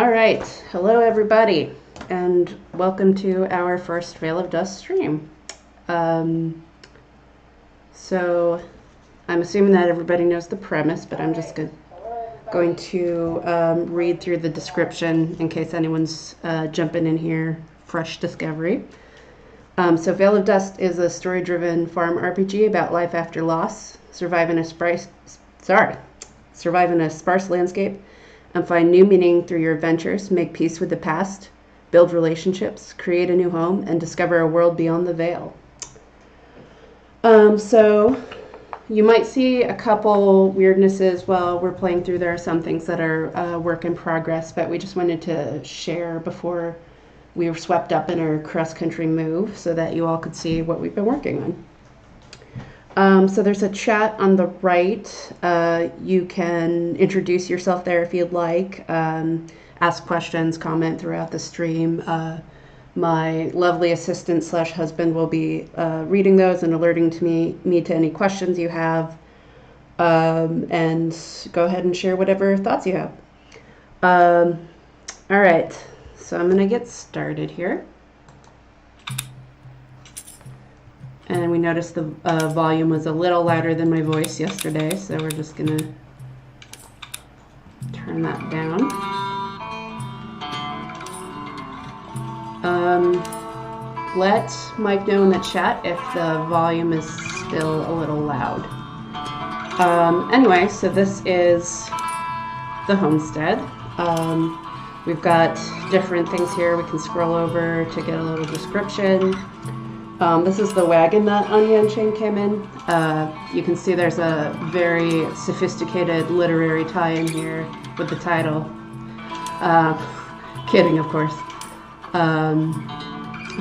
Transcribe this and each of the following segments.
All right, hello everybody, and welcome to our first Veil of Dust stream. So I'm assuming that everybody knows the premise, but I'm just going to read through the description in case anyone's jumping in here, fresh discovery. So Veil of Dust is a story-driven farm RPG about life after loss, surviving a sparse landscape, and find new meaning through your adventures, make peace with the past, build relationships, create a new home, and discover a world beyond the veil. So you might see a couple weirdnesses while we're playing through. There are some things that are work in progress, but we just wanted to share before we were swept up in our cross-country move so that you all could see what we've been working on. So there's a chat on the right. You can introduce yourself there if you'd like, ask questions, comment throughout the stream. My lovely assistant / husband will be reading those and alerting me to any questions you have, and go ahead and share whatever thoughts you have. All right, so I'm going to get started here. And we noticed the volume was a little louder than my voice yesterday, so we're just going to turn that down. Let Mike know in the chat if the volume is still a little loud. Anyway, so this is the homestead. We've got different things here. We can scroll over to get a little description. This is the wagon that Anya and Shane came in. You can see there's a very sophisticated literary tie-in here with the title. Kidding, of course.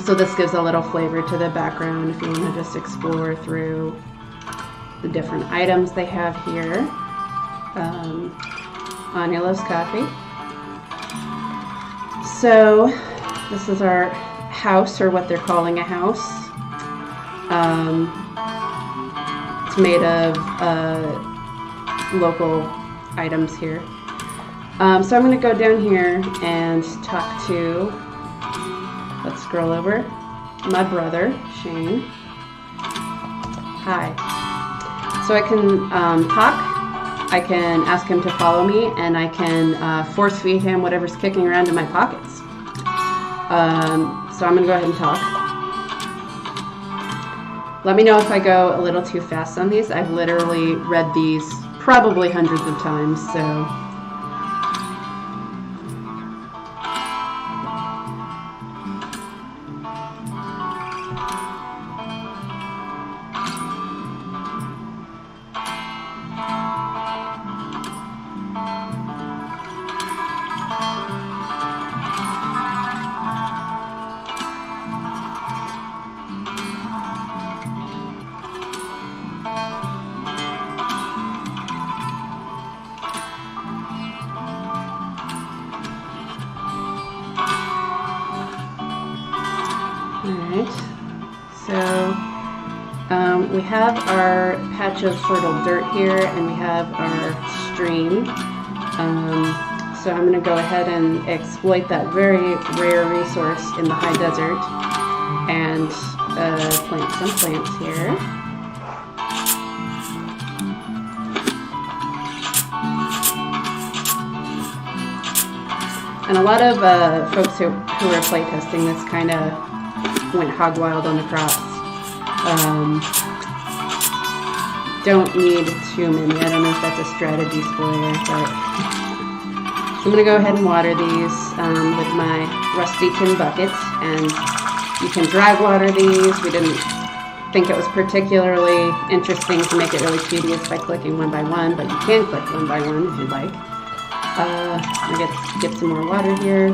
So this gives a little flavor to the background if you want to just explore through the different items they have here. Anya loves coffee. So this is our house, or what they're calling a house. It's made of local items here. So I'm going to go down here and talk to, let's scroll over, my brother, Shane. Hi. So I can talk, I can ask him to follow me, and I can force feed him whatever's kicking around in my pockets. So I'm going to go ahead and talk. Let me know if I go a little too fast on these. I've literally read these probably hundreds of times, so. We have our patch of fertile dirt here, and we have our stream. So I'm going to go ahead and exploit that very rare resource in the high desert and plant some plants here. And a lot of folks who are playtesting this kind of went hog wild on the crops. Don't need too many. I don't know if that's a strategy spoiler, but I'm going to go ahead and water these with my rusty tin buckets, and you can drag water these. We didn't think it was particularly interesting to make it really tedious by clicking one by one, but you can click one by one if you'd like. I'm going to get some more water here.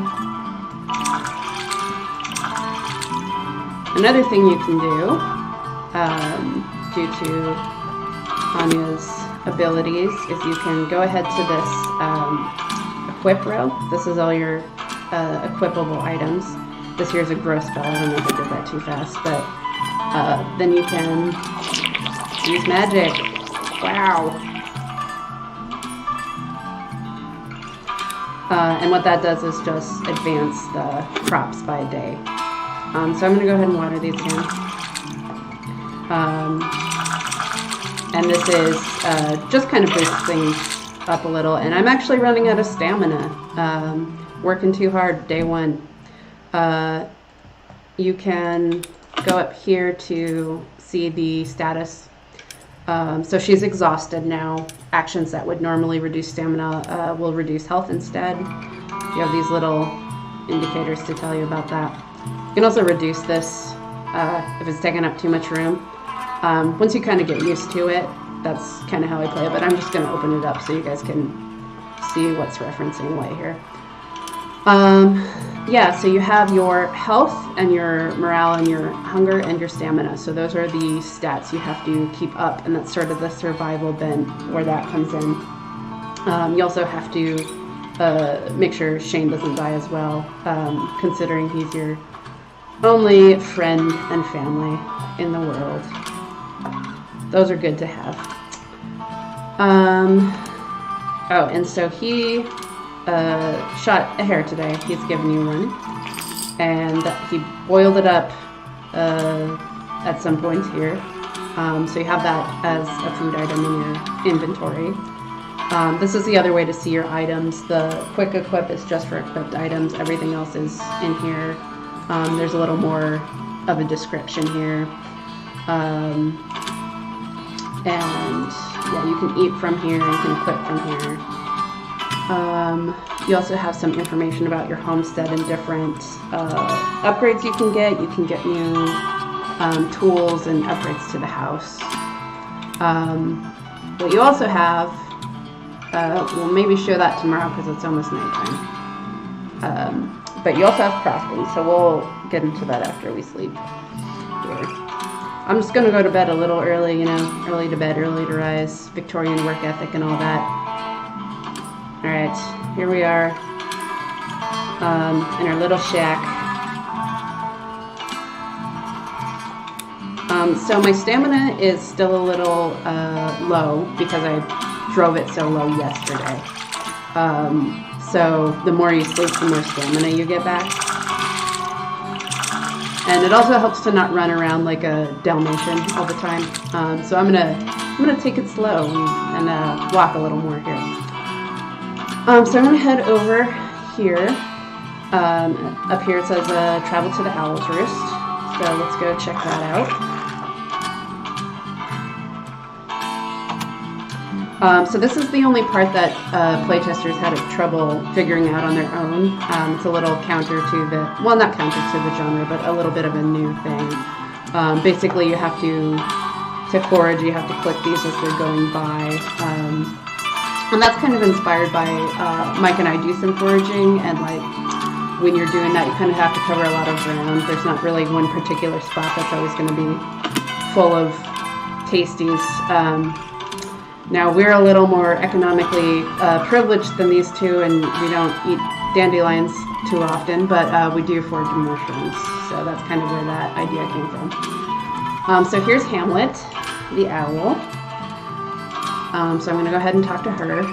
Another thing you can do, due to Anya's abilities, is you can go ahead to this equip row. This is all your equipable items. This here's a growth spell. I don't know if I did that too fast, but then you can use magic. Wow. And what that does is just advance the crops by a day. So I'm going to go ahead and water these again. And this is just kind of boosts things up a little. And I'm actually running out of stamina. Working too hard, day one. You can go up here to see the status. So she's exhausted now. Actions that would normally reduce stamina will reduce health instead. You have these little indicators to tell you about that. You can also reduce this if it's taking up too much room. Once you kind of get used to it, that's kind of how I play it, but I'm just going to open it up so you guys can see what's referencing what here. Yeah, so you have your health and your morale and your hunger and your stamina. So those are the stats you have to keep up, and that's sort of the survival bin where that comes in. You also have to make sure Shane doesn't die as well, considering he's your only friend and family in the world. Those are good to have. Oh, and so he shot a hare today. He's given you one. And he boiled it up at some point here. So you have that as a food item in your inventory. This is the other way to see your items. The quick equip is just for equipped items. Everything else is in here. There's a little more of a description here. And yeah, you can eat from here, you can equip from here. You also have some information about your homestead and different upgrades you can get. You can get new tools and upgrades to the house. But you also have, we'll maybe show that tomorrow because it's almost nighttime. But you also have crafting, so we'll get into that after we sleep here. I'm just going to go to bed a little early, you know, early to bed, early to rise, Victorian work ethic and all that. Alright, here we are in our little shack. So my stamina is still a little low because I drove it so low yesterday. So the more you sleep, the more stamina you get back. And it also helps to not run around like a Dalmatian all the time. So I'm gonna take it slow and walk a little more here. So I'm gonna head over here. Up here it says travel to the Owl's Roost. So let's go check that out. So this is the only part that playtesters had trouble figuring out on their own. It's a little counter to the, well, not counter to the genre, but a little bit of a new thing. Basically, you have to forage, you have to click these as they're going by. And that's kind of inspired by Mike and I do some foraging, and like when you're doing that, you kind of have to cover a lot of ground. There's not really one particular spot that's always going to be full of tasties. Now we're a little more economically privileged than these two, and we don't eat dandelions too often, but we do forage mushrooms. So that's kind of where that idea came from. So here's Hamlet, the owl. So I'm going to go ahead and talk to her.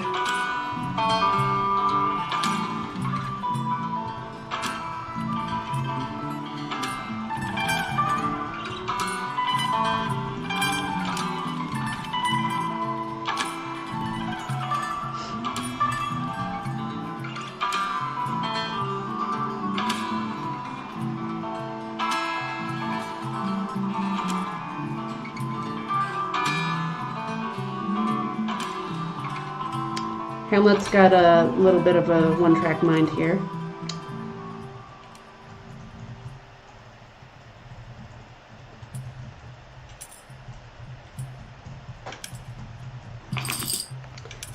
Hamlet's got a little bit of a one-track mind here.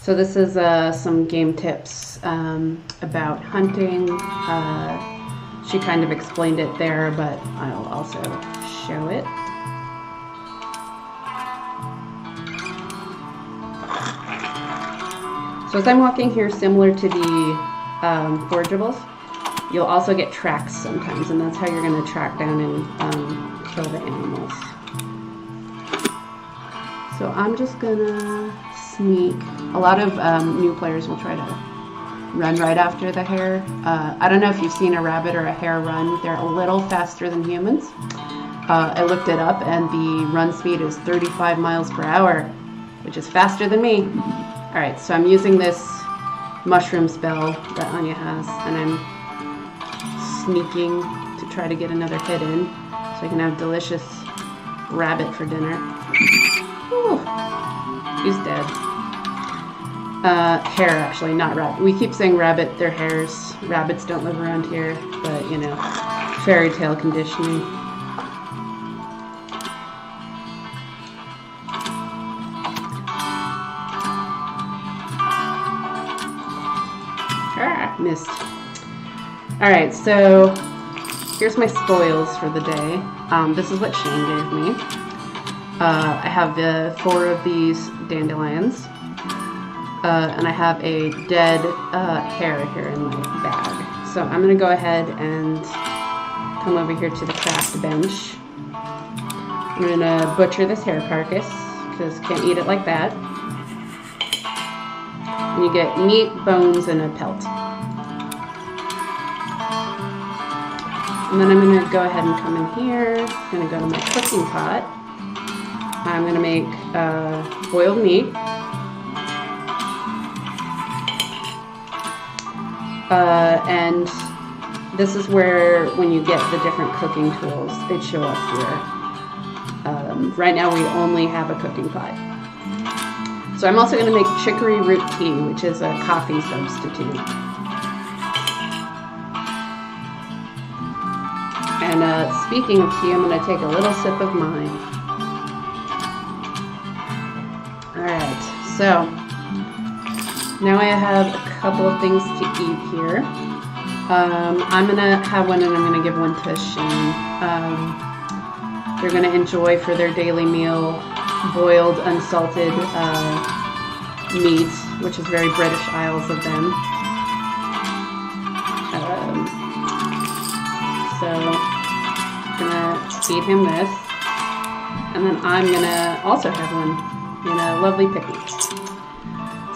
So this is some game tips about hunting. She kind of explained it there, but I'll also show it. So as I'm walking here, similar to the forageables, you'll also get tracks sometimes, and that's how you're going to track down and kill the animals. So I'm just going to sneak. A lot of new players will try to run right after the hare. I don't know if you've seen a rabbit or a hare run. They're a little faster than humans. I looked it up, and the run speed is 35 miles per hour, which is faster than me. All right, so I'm using this mushroom spell that Anya has, and I'm sneaking to try to get another hit in so I can have delicious rabbit for dinner. Whew. He's dead. Hare, actually, not rabbit. We keep saying rabbit, they're hares. Rabbits don't live around here, but, you know, fairy tale conditioning. Missed. Alright, so here's my spoils for the day. This is what Shane gave me. I have 4 of these dandelions, and I have a dead hare here in my bag. So I'm going to go ahead and come over here to the craft bench. I'm going to butcher this hare carcass, because can't eat it like that. And you get meat, bones, and a pelt. And then I'm going to go ahead and come in here. I'm going to go to my cooking pot. I'm going to make boiled meat. And this is where, when you get the different cooking tools, they show up here. Right now we only have a cooking pot. So I'm also going to make chicory root tea, which is a coffee substitute. And speaking of tea, I'm going to take a little sip of mine. Alright, so now I have a couple of things to eat here. I'm going to have one, and I'm going to give one to Shane. They're going to enjoy for their daily meal boiled, unsalted meat, which is very British Isles of them. So I'm gonna feed him this, and then I'm gonna also have one in a lovely picnic.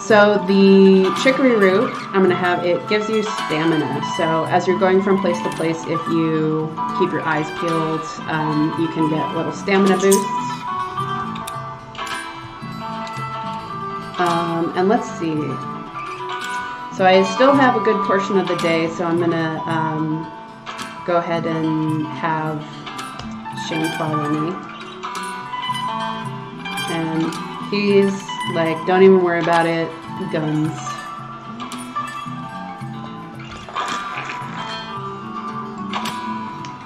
So the chicory root, I'm gonna have, it gives you stamina. So as you're going from place to place, if you keep your eyes peeled, you can get little stamina boosts. And let's see. So I still have a good portion of the day, so I'm gonna go ahead and have Shane follow me. And he's like, don't even worry about it, guns.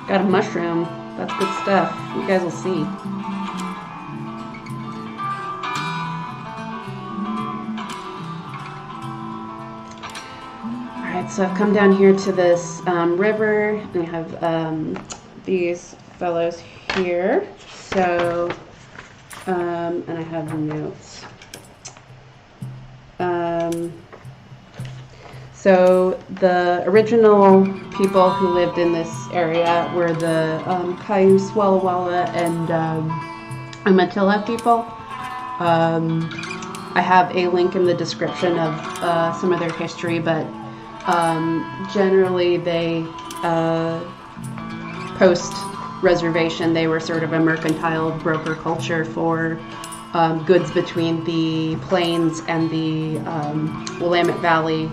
Got a mushroom, that's good stuff. You guys will see. So I've come down here to this river, and I have these fellows here. So, and I have notes. So the original people who lived in this area were the Cayuse, Walla Walla, and Umatilla people. I have a link in the description of some of their history, but generally they post-reservation, they were sort of a mercantile broker culture for goods between the plains and the Willamette Valley.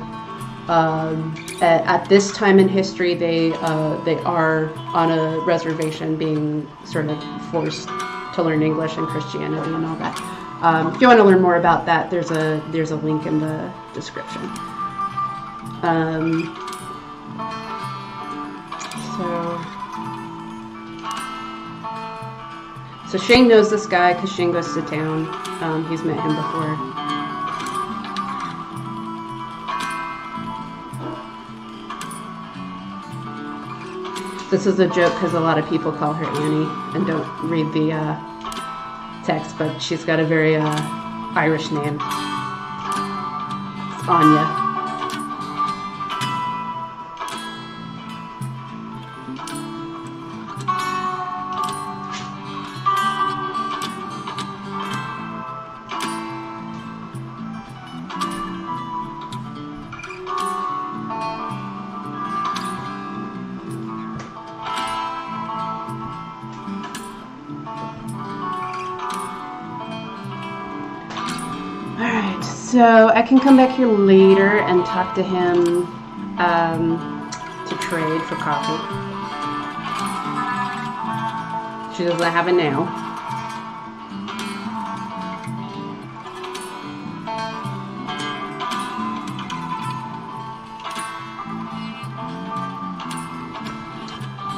At this time in history, they are on a reservation, being sort of forced to learn English and Christianity and all that. If you want to learn more about that, there's a link in the description. So Shane knows this guy because Shane goes to town. He's met him before. This is a joke because a lot of people call her Annie and don't read the text, but she's got a very Irish name. It's Anya. So I can come back here later and talk to him to trade for coffee. She doesn't have it now.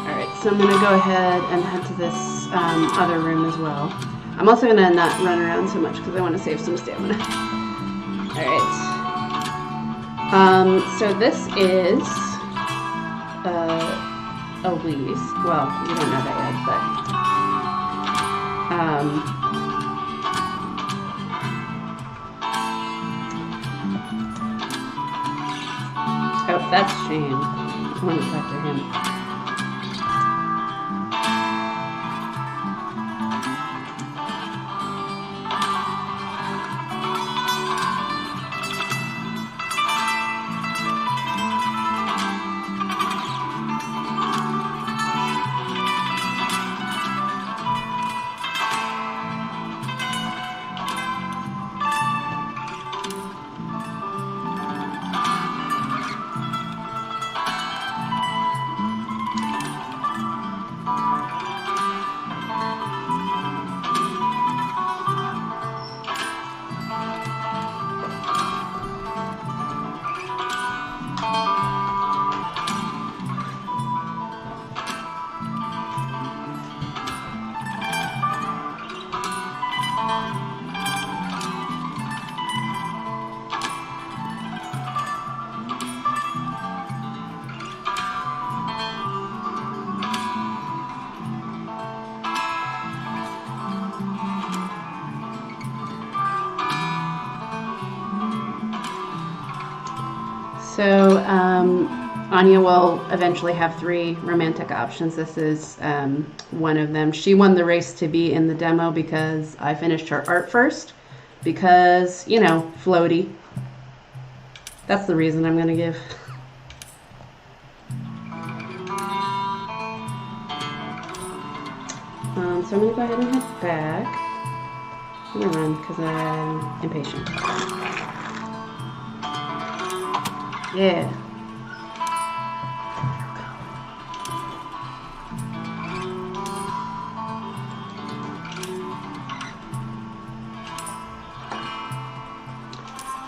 Alright, so I'm going to go ahead and head to this other room as well. I'm also going to not run around so much because I want to save some stamina. Alright. So this is Elise. Well, you don't know that yet, but oh, that's Shane. I want to talk to him. So Anya will eventually have 3 romantic options. This is one of them. She won the race to be in the demo because I finished her art first. Because, you know, floaty. That's the reason I'm going to give. So I'm going to go ahead and head back. I'm going to run because I'm impatient. Yeah.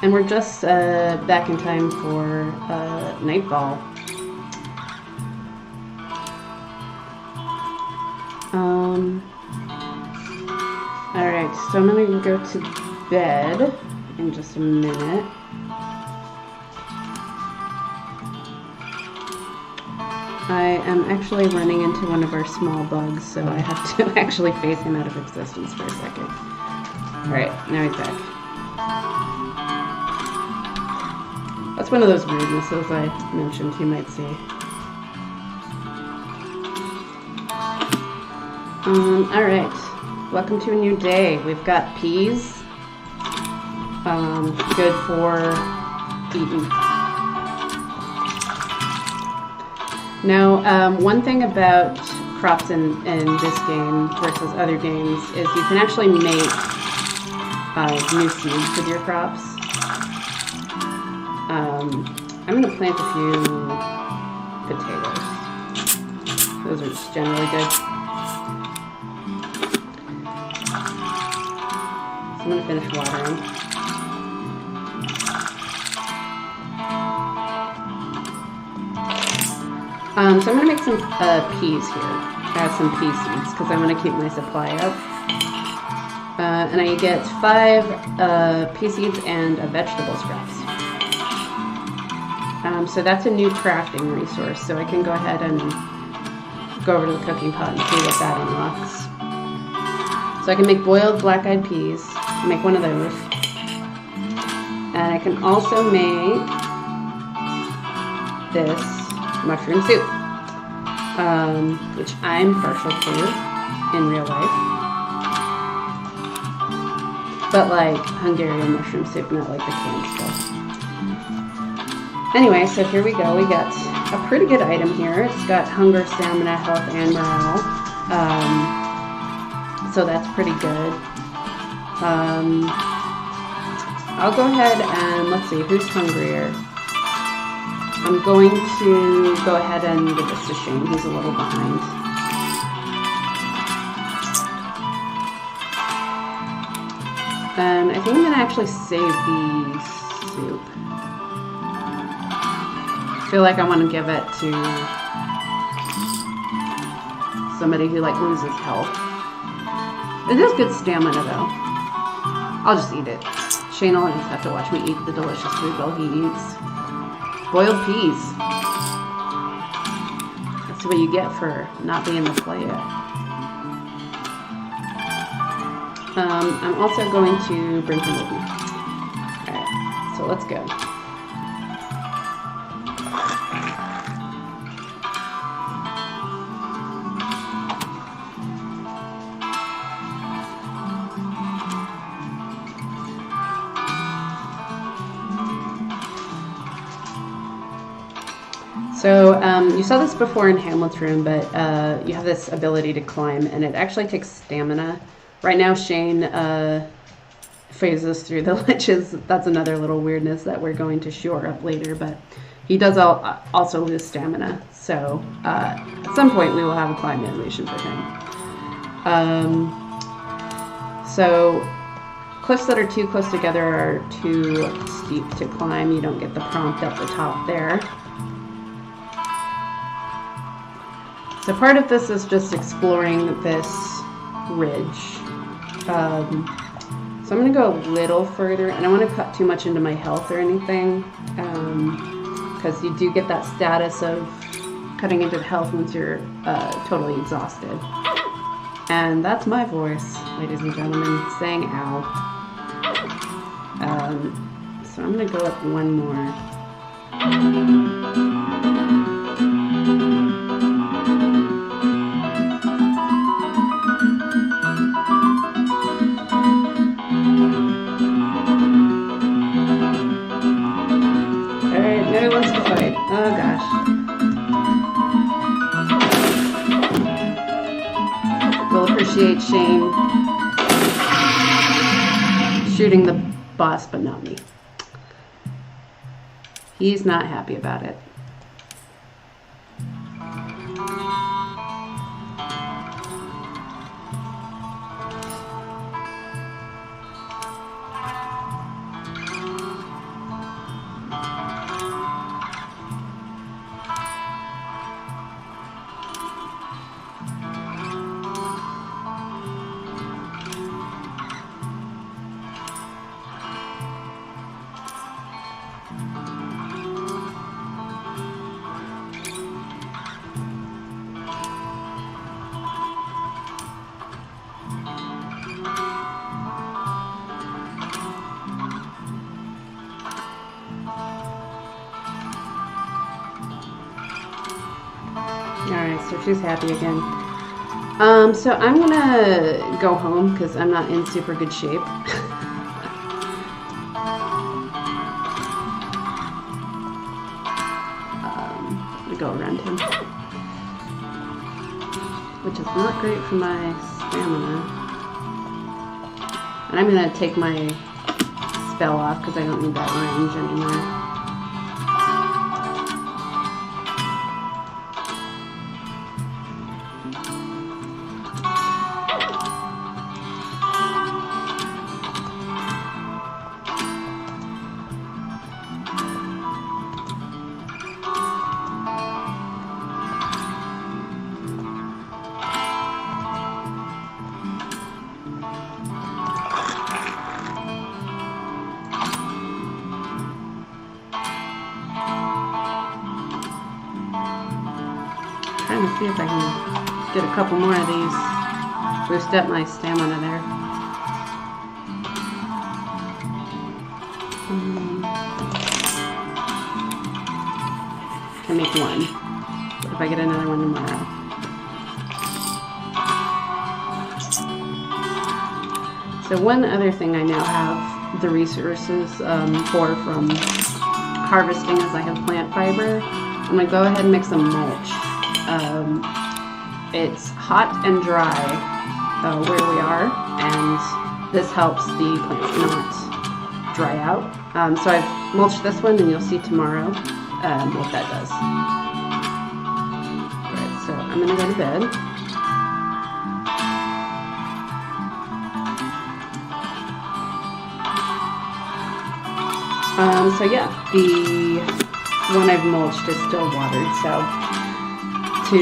And we're just back in time for nightfall. Alright, so I'm gonna go to bed in just a minute. I am actually running into one of our small bugs, so I have to actually phase him out of existence for a second. Alright, now he's back. That's one of those weirdnesses I mentioned you might see. Alright, welcome to a new day. We've got peas, good for eating. Now, one thing about crops in this game versus other games is you can actually make new seeds with your crops. I'm going to plant a few potatoes. Those are just generally good. So I'm going to finish watering. So I'm going to make some peas here. Some pea seeds because I want to keep my supply up. And I get 5 pea seeds and a vegetable scraps. So that's a new crafting resource, so I can go ahead and go over to the cooking pot and see what that unlocks. So I can make boiled black-eyed peas, make one of those. And I can also make this mushroom soup, which I'm partial to in real life. But like Hungarian mushroom soup, not like the canned stuff. Anyway, so here we go. We got a pretty good item here. It's got hunger, stamina, health, and morale. So that's pretty good. I'll go ahead and let's see, who's hungrier? I'm going to go ahead and give this to Shane. He's a little behind. And I think I'm going to actually save the soup. I feel like I want to give it to somebody who like loses health. It is good stamina though. I'll just eat it. Shane will just have to watch me eat the delicious food while he eats. Boiled peas. That's what you get for not being the player. I'm also going to bring him with me. Alright, so let's go. So you saw this before in Hamlet's room, but you have this ability to climb, and it actually takes stamina. Right now, Shane phases through the ledges. That's another little weirdness that we're going to shore up later, but he does also lose stamina. So at some point, we will have a climb animation for him. So cliffs that are too close together are too steep to climb. You don't get the prompt at the top there. So part of this is just exploring this ridge. So I'm going to go a little further. I don't want to cut too much into my health or anything, because you do get that status of cutting into the health once you're totally exhausted. And that's my voice, ladies and gentlemen, saying ow. So I'm going to go up one more. Oh gosh. We'll appreciate Shane shooting the boss, but not me. He's not happy about it. Alright, so she's happy again. So I'm gonna go home because I'm not in super good shape. I'm gonna go around him, which is not great for my stamina. And I'm gonna take my spell off because I don't need that range anymore. Trying to see if I can get a couple more of these. Boost up my stamina there. Can make one. What if I get another one tomorrow? So one other thing I now have the resources for from harvesting is I have plant fiber. I'm going to go ahead and make some mulch. It's hot and dry where we are, and this helps the plants not dry out. So I've mulched this one, and you'll see tomorrow what that does. Alright, so I'm gonna go to bed. So yeah, the one I've mulched is still watered, so to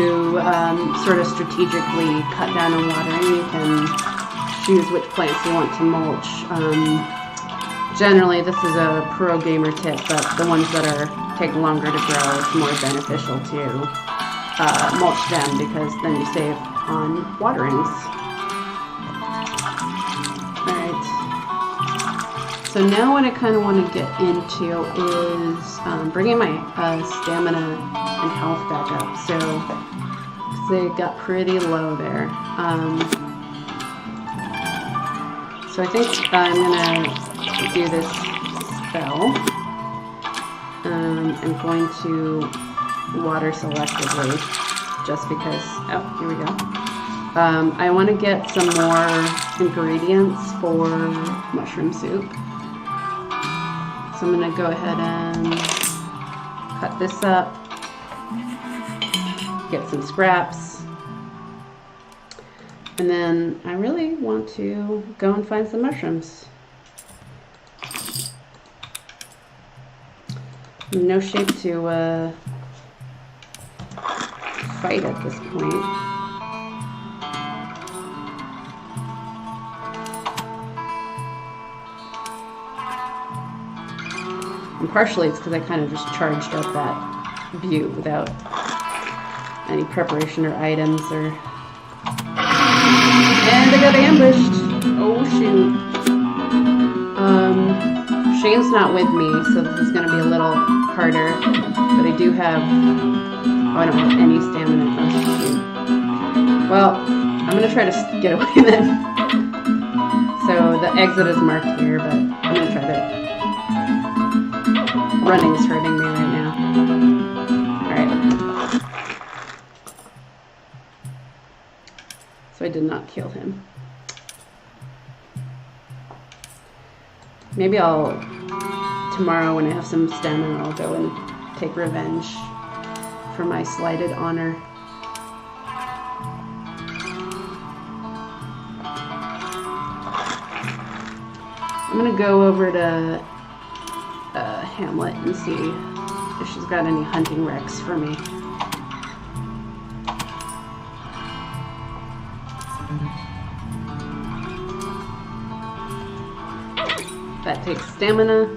sort of strategically cut down on watering, you can choose which plants you want to mulch. Generally, this is a pro gamer tip, but the ones that take longer to grow, it's more beneficial to mulch them, because then you save on waterings. Alright, so now what I kind of want to get into is bringing my stamina and health back up. So they got pretty low there. So I think I'm gonna do this spell. I'm going to water selectively, just because. Oh, here we go. I want to get some more ingredients for mushroom soup. So I'm going to go ahead and cut this up, get some scraps, and then I really want to go and find some mushrooms. No shape to fight at this point. And partially it's because I kind of just charged up that butte without any preparation or items or... And I got ambushed! Oh shoot. Shane's not with me, so this is going to be a little harder, but I do have... Oh, I don't have any stamina. Oh shoot. Well, I'm going to try to get away then. So the exit is marked here, but I'm going to try to... Running is hurting me right now. Alright. So I did not kill him. Maybe tomorrow when I have some stamina, I'll go and take revenge for my slighted honor. I'm gonna go over to Hamlet and see if she's got any hunting recs for me. That takes stamina.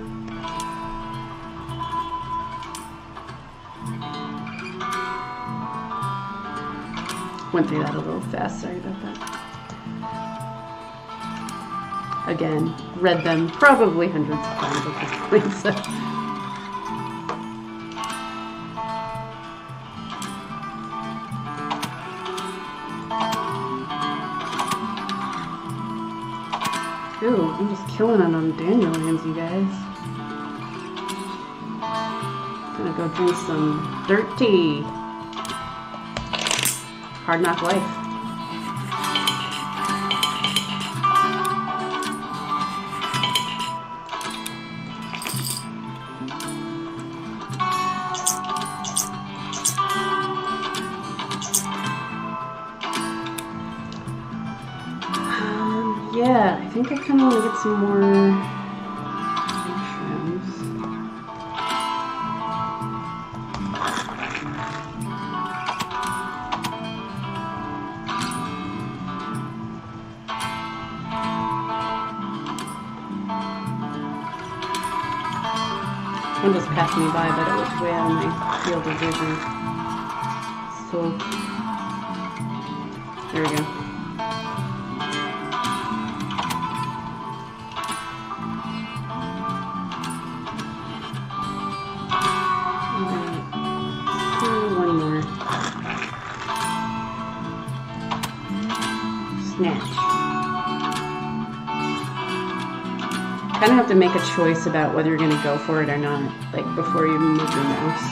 Went through that a little fast, sorry about that. Again, read them probably hundreds of times at this point, so... Ooh, I'm just killing it on dandelions, you guys. Gonna go drink some dirt tea. Hard knock life. Yeah, I think I kind of want to get some more mushrooms. One just passed me by, but it was way out of my field of vision. So, there we go. Snatch. Kind of have to make a choice about whether you're going to go for it or not, like before you move your mouse.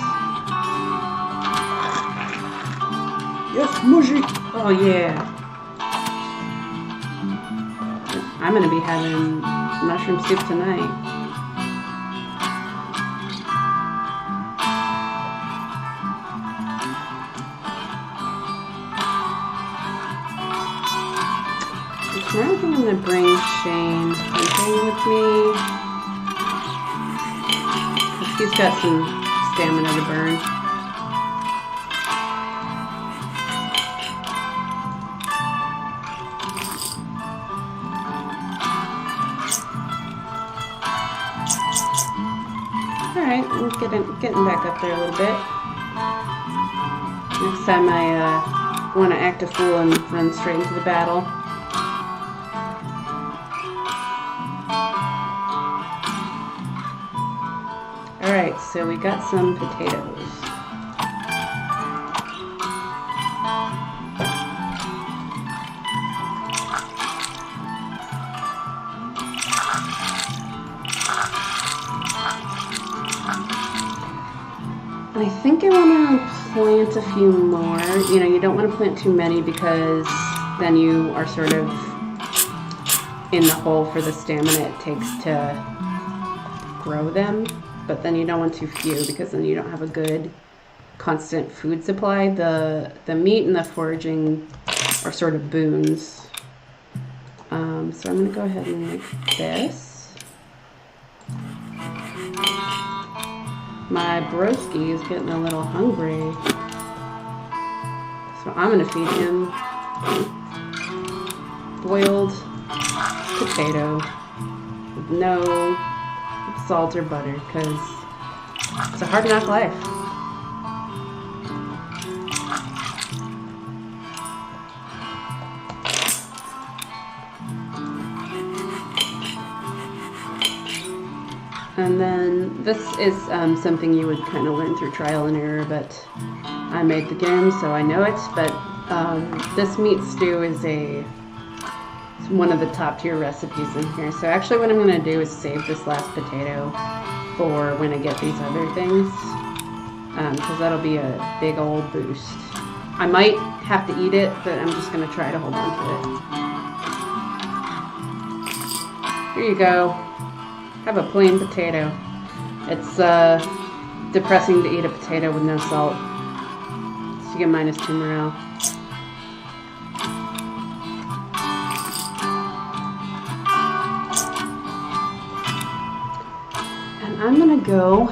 Yes, mushy! Oh yeah! I'm going to be having mushroom soup tonight. Tomorrow I think I'm going to bring Shane hunting with me. Because he's got some stamina to burn. Alright, I'm getting back up there a little bit. Next time I want to act a fool and run straight into the battle. Alright, so we got some potatoes. I think I want to plant a few more. You know, you don't want to plant too many because then you are sort of in the hole for the stamina it takes to grow them. But then you don't want too few because then you don't have a good constant food supply. The meat and the foraging are sort of boons. So I'm going to go ahead and make this. My broski is getting a little hungry, so I'm going to feed him boiled potato with no salt or butter because it's a hard knock life. And then this is something you would kind of learn through trial and error, but I made the game so I know it. But this meat stew is one of the top tier recipes in here. So actually what I'm going to do is save this last potato for when I get these other things, because that'll be a big old boost. I might have to eat it, but I'm just going to try to hold on to it. Here you go. Have a plain potato. It's depressing to eat a potato with no salt. So you get -2 morale. And I'm gonna go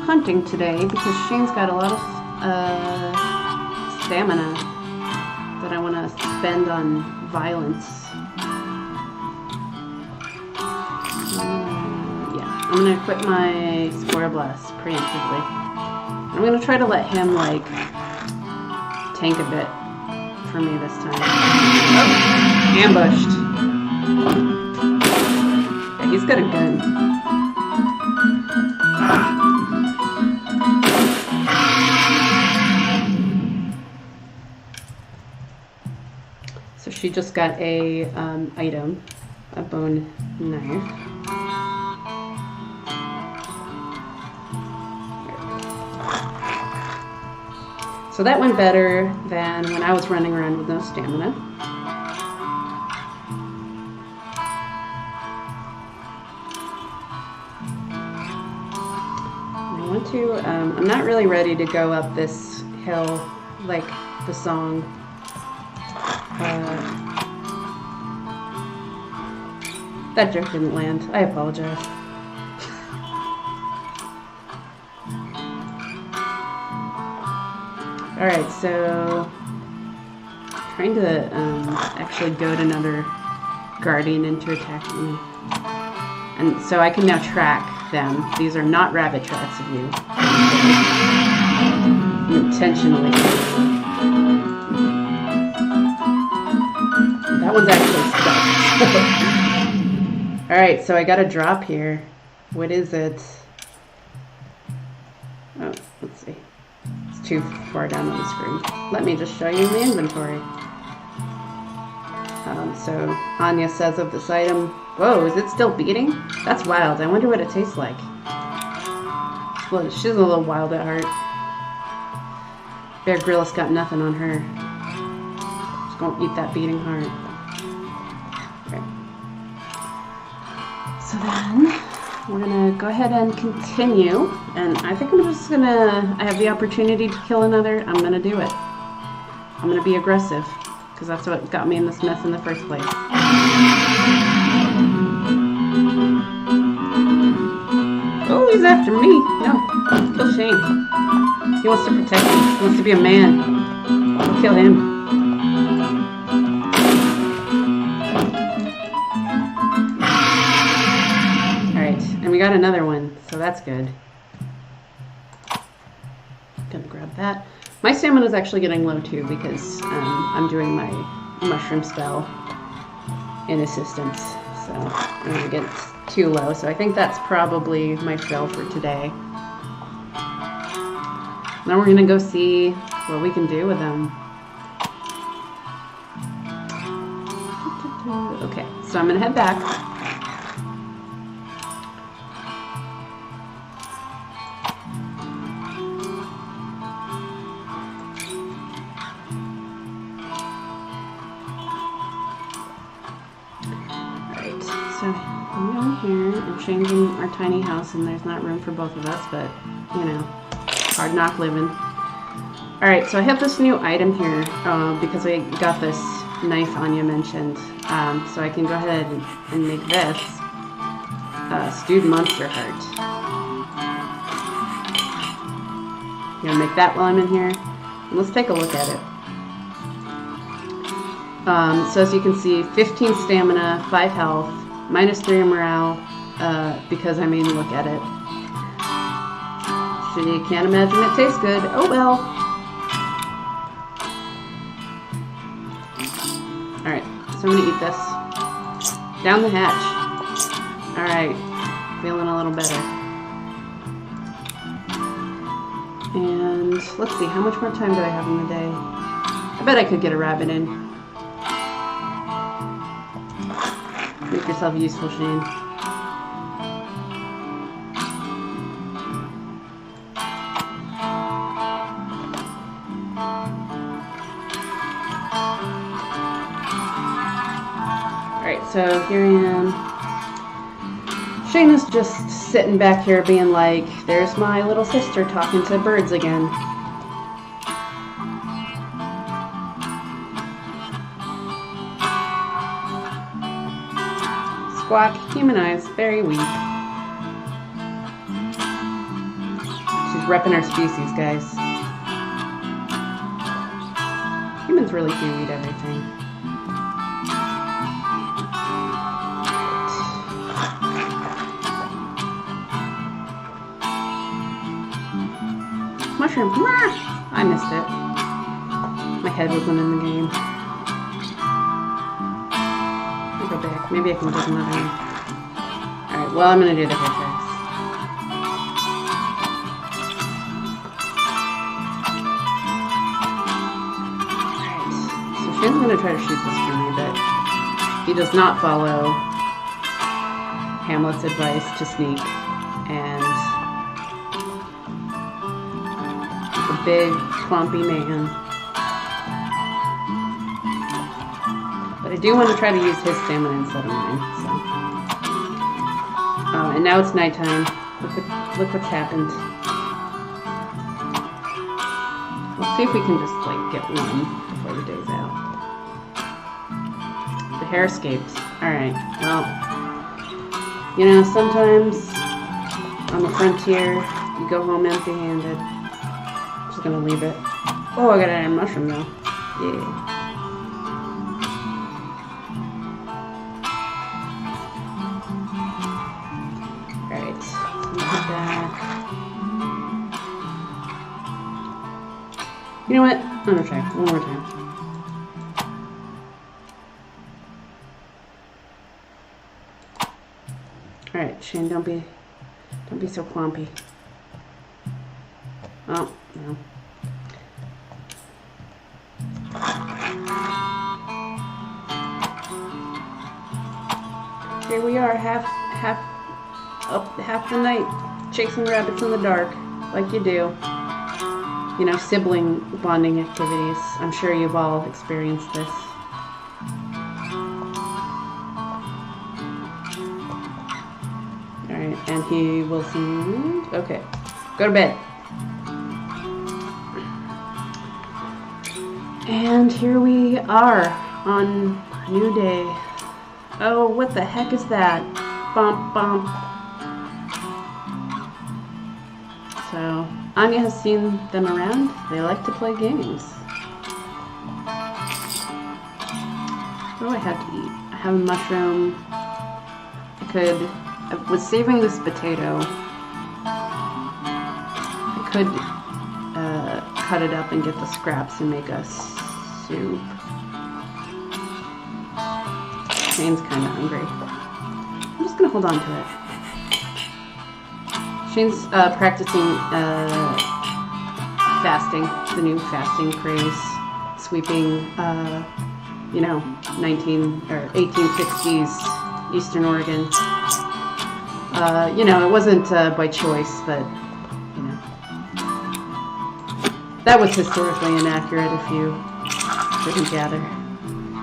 hunting today because Shane's got a lot of stamina that I want to spend on violence. I'm going to equip my Spore Blast preemptively. I'm going to try to let him, like, tank a bit for me this time. Oh, ambushed. Yeah, he's got a gun. So she just got a item, a bone knife. So that went better than when I was running around with no stamina. I want to, I'm not really ready to go up this hill like the song. That joke didn't land. I apologize. Alright, so trying to actually goad another guardian into attacking me. And so I can now track them. These are not rabbit tracks of you. Intentionally. That one's actually stuck. Alright, so I got a drop here. What is it? Oh, let's see. Too far down on the screen. Let me just show you the inventory. So Anya says of this item, whoa, is it still beating? That's wild. I wonder what it tastes like. Well, she's a little wild at heart. Bear Grylls got nothing on her. Just gonna eat that beating heart. Okay. So then we're gonna go ahead and continue, and I think I'm just gonna, I have the opportunity to kill another, I'm gonna do it. I'm gonna be aggressive. because that's what got me in this mess in the first place. Oh, he's after me. No, kill Shane. He wants to protect me. He wants to be a man. I'll kill him. Alright, and we got another one, so that's good. Gonna grab that. My stamina is actually getting low too because I'm doing my mushroom spell in assistance. So I'm gonna get too low. So I think that's probably my fill for today. Now we're gonna go see what we can do with them. Okay, so I'm gonna head back. Alright, so I'm down here and changing our tiny house, and there's not room for both of us, but you know, hard knock living. Alright, so I have this new item here because I got this knife Anya mentioned. So I can go ahead and make this stewed monster heart. I'm gonna make that while I'm in here. And let's take a look at it. So as you can see, 15 stamina, 5 health, -3 in morale, because I mean, look at it. So you can't imagine it tastes good. Oh well. Alright, so I'm gonna eat this. Down the hatch. Alright, feeling a little better. And let's see, how much more time do I have in the day? I bet I could get a rabbit in. Make yourself useful, Shane. Alright, so here I am. Shane is just sitting back here being like, there's my little sister talking to birds again. Squawk, human eyes, very weak. She's repping our species, guys. Humans really do eat everything. Mushroom. I missed it. My head wasn't in the game. I'll go back. Maybe I can take another one. Alright, well, I'm going to do the hair tricks. Alright, so Shane's going to try to shoot this for me, but he does not follow Hamlet's advice to sneak, and big, clumpy man. But I do want to try to use his stamina instead of mine, so. And now it's nighttime. Look what's happened. Let's see if we can just, like, get one before the day's out. The hare escaped. Alright, well, you know, sometimes on the frontier, you go home empty-handed. Gonna leave it. Oh, I got an mushroom though. Yeah. Alright, so put that. You know what? I'm gonna try one more time. Alright, Shane, don't be so clumpy. Oh, no. Here we are, half the night, chasing rabbits in the dark, like you do. You know, sibling bonding activities. I'm sure you've all experienced this. Alright, and he will see. Okay, go to bed. And here we are on a new day. Oh, what the heck is that? Bump, bump. So, Anya has seen them around. They like to play games. What do I have to eat? I have a mushroom. I was saving this potato. I could cut it up and get the scraps and make a soup. Shane's kind of hungry. I'm just gonna hold on to it. Shane's practicing fasting, the new fasting craze, sweeping, 1860s Eastern Oregon. It wasn't by choice, but that was historically inaccurate if you didn't gather.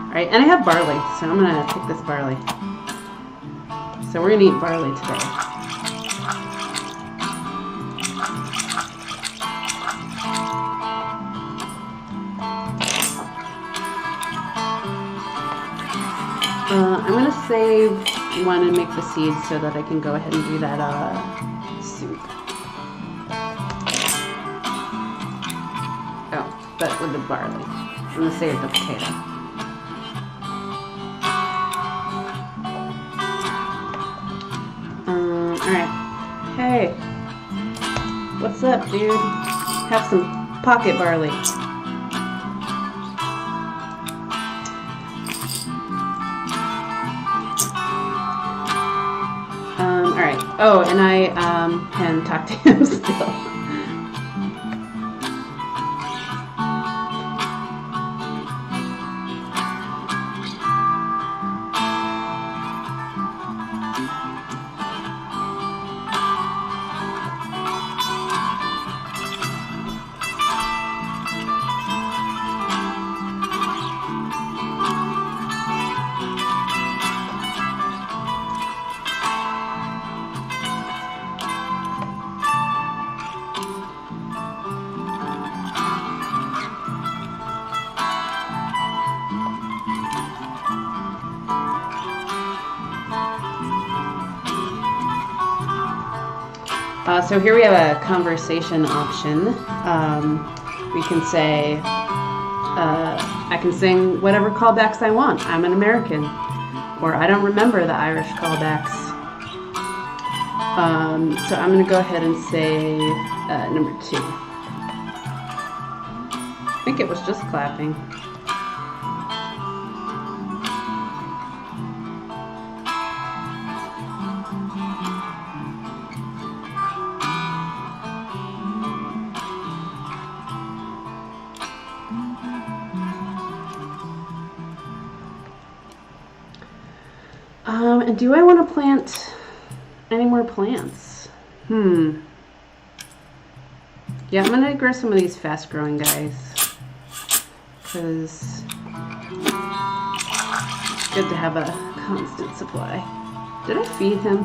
Alright, and I have barley, so I'm going to pick this barley. So we're going to eat barley today. I'm going to save one and make the seeds so that I can go ahead and do that soup. Oh, but with the barley. I'm going to save the potato. Alright. Hey. What's up, dude? Have some pocket barley. Alright. Oh, and I can talk to him still. So here we have a conversation option. We can say, I can sing whatever callbacks I want. I'm an American. Or I don't remember the Irish callbacks. So I'm going to go ahead and say number 2. I think it was just clapping. And do I want to plant any more plants? Yeah, I'm going to grow some of these fast-growing guys. Because it's good to have a constant supply. Did I feed him?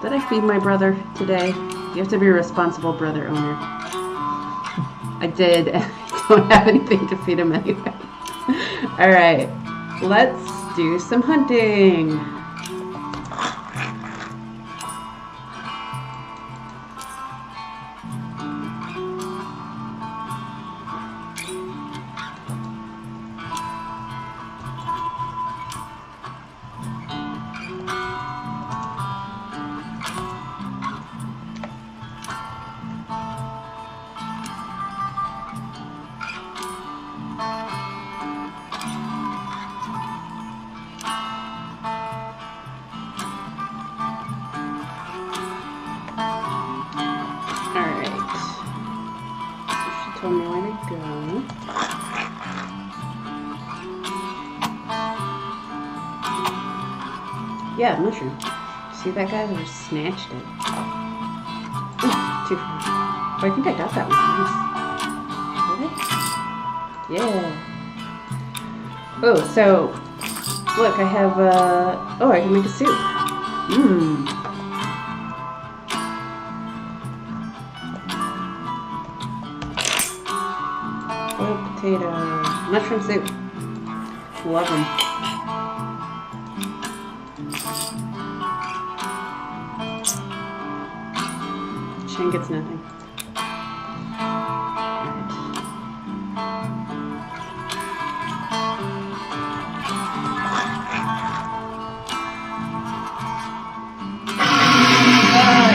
Did I feed my brother today? You have to be a responsible brother owner. I did. I don't have anything to feed him anyway. Alright, let's do some hunting. Told me where to go. Yeah, mushroom. See that guy? I just snatched it. Ooh, too far. Oh, I think I got that one. Nice. Did I? Yeah. Oh, so look, I have oh, I can make a soup. boiled potato, mushroom soup. Love them. Shane gets nothing.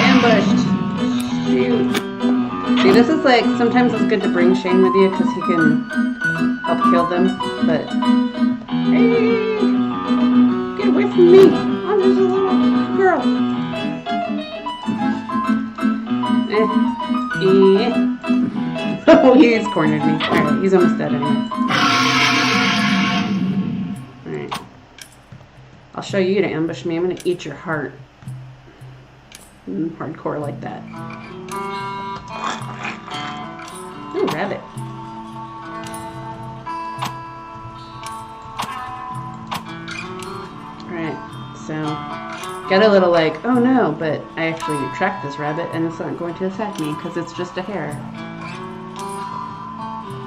Ambushed. Shoot. See, this is like, sometimes it's good to bring Shane with you because he can help kill them, but hey, get away from me. I'm just a little girl. Oh, he's cornered me. Alright, he's almost dead anyway. Alright. I'll show you to ambush me. I'm going to eat your heart. Hardcore like that. Ooh, rabbit. Alright, so got a little like, oh no, but I actually tracked this rabbit and it's not going to attack me because it's just a hare.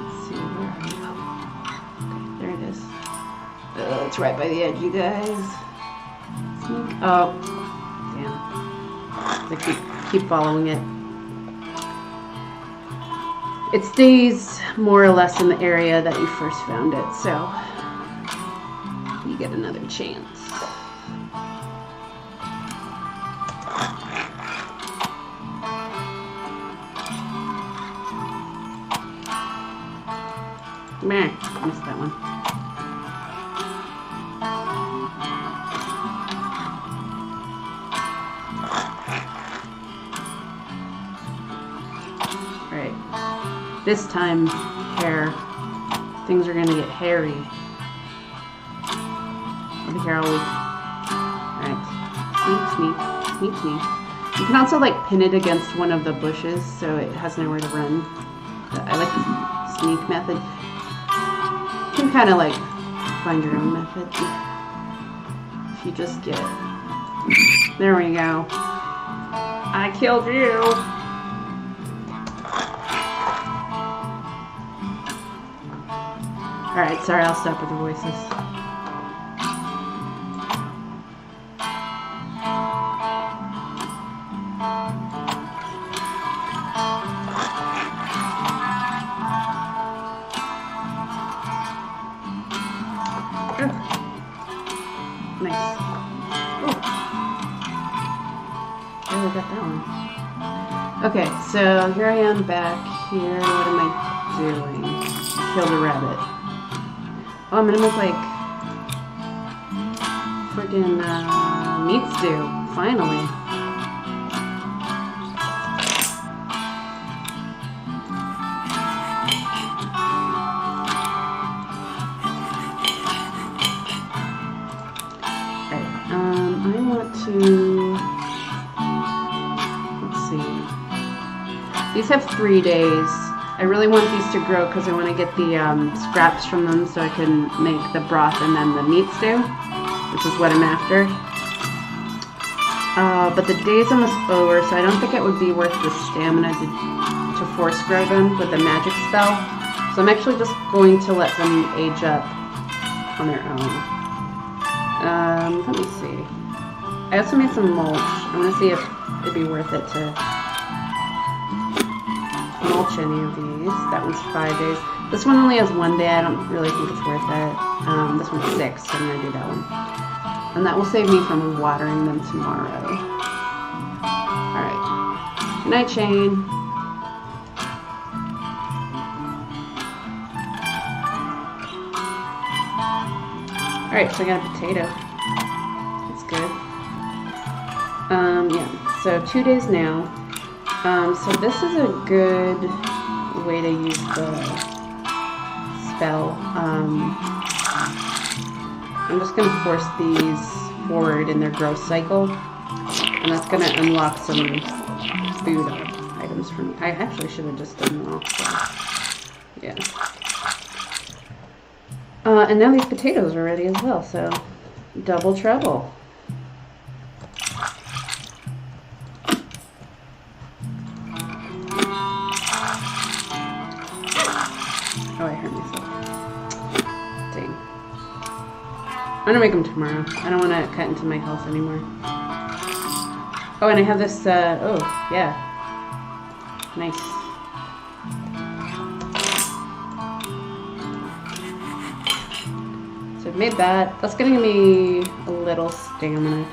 Let's see, where are we? Okay, there it is. It's right by the edge, you guys. Sneak. Oh, damn. I keep following it. It stays more or less in the area that you first found it, so you get another chance. Meh, missed that one. Right. This time, hair. Things are gonna get hairy. I'll be here all week. Alright. Sneak, sneak, sneak, sneak. You can also like pin it against one of the bushes so it has nowhere to run. But I like the sneak method. You can kind of like find your own method if you just get it. There we go. I killed you. Alright, sorry, I'll stop with the voices. Nice. Ooh. Really got that one. Okay, so here I am back here. What am I doing? Killed a rabbit. Oh, I'm gonna make like friggin' meat stew. Finally. I want to, let's see, these have 3 days. I really want these to grow because I want to get the scraps from them so I can make the broth and then the meat stew, which is what I'm after. But the day's almost over, so I don't think it would be worth the stamina to force grow them with the magic spell. So I'm actually just going to let them age up on their own. Let me see. I also made some mulch. I want to see if it'd be worth it to mulch any of these. That one's 5 days. This one only has 1 day. I don't really think it's worth it. This one's 6, so I'm going to do that one. And that will save me from watering them tomorrow. Alright. Good night, Shane. Alright, so I got a potato. That's good. Yeah, so 2 days now. So this is a good way to use the spell. I'm just going to force these forward in their growth cycle. And that's going to unlock some food items for me. I actually should have just done them all. So, yeah. And now these potatoes are ready as well, so double trouble. Oh, I I'm gonna make them tomorrow. I don't want to cut into my health anymore. Oh, and I have this, oh, yeah. Nice. So I've made that. That's gonna give me a little stamina.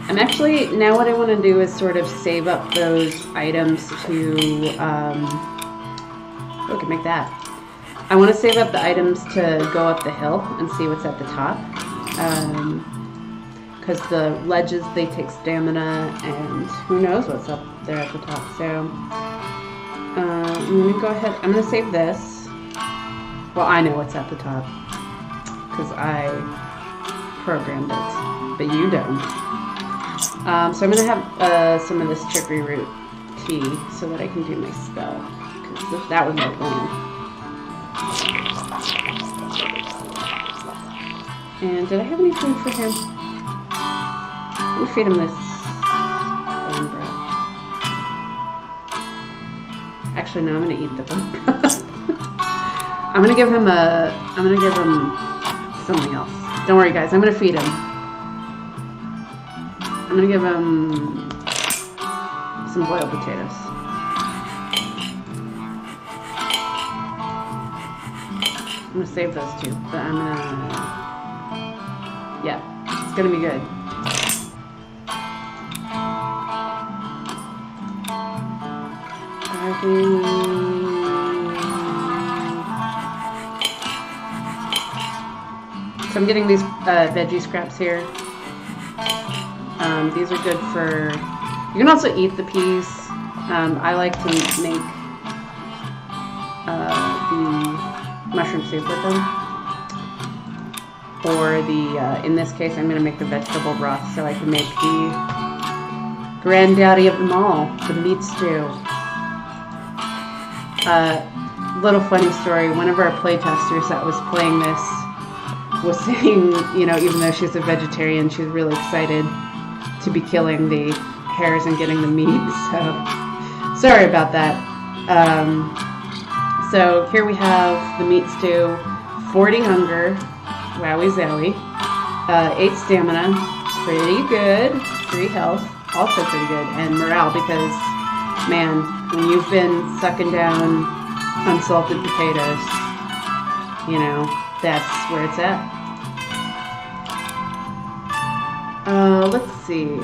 I'm actually, now what I want to do is sort of save up those items to, oh, I can make that. I want to save up the items to go up the hill and see what's at the top. Because the ledges, they take stamina, and who knows what's up there at the top. So I'm going to go ahead, I'm going to save this. Well, I know what's at the top because I programmed it, but you don't. So I'm going to have some of this chicory root tea so that I can do my spell, because that was my plan. And did I have any food for him? Let me feed him this bone broth. Actually, no, I'm going to eat the bone broth. I'm going to give him something else. Don't worry, guys. I'm going to feed him. I'm going to give him some boiled potatoes. I'm going to save those two, but I'm going to... Yeah, it's going to be good. So I'm getting these veggie scraps here. These are good for... You can also eat the peas. I like to make the mushroom soup with them. Or the, in this case, I'm going to make the vegetable broth so I can make the granddaddy of them all, the meat stew. Little funny story, one of our playtesters that was playing this was saying, you know, even though she's a vegetarian, she's really excited to be killing the hares and getting the meat, so sorry about that. So here we have the meat stew, 40 hunger, wowie zowie, 8 stamina, pretty good, 3 health, also pretty good, and morale, because, man, when you've been sucking down unsalted potatoes, you know, that's where it's at. Let's see.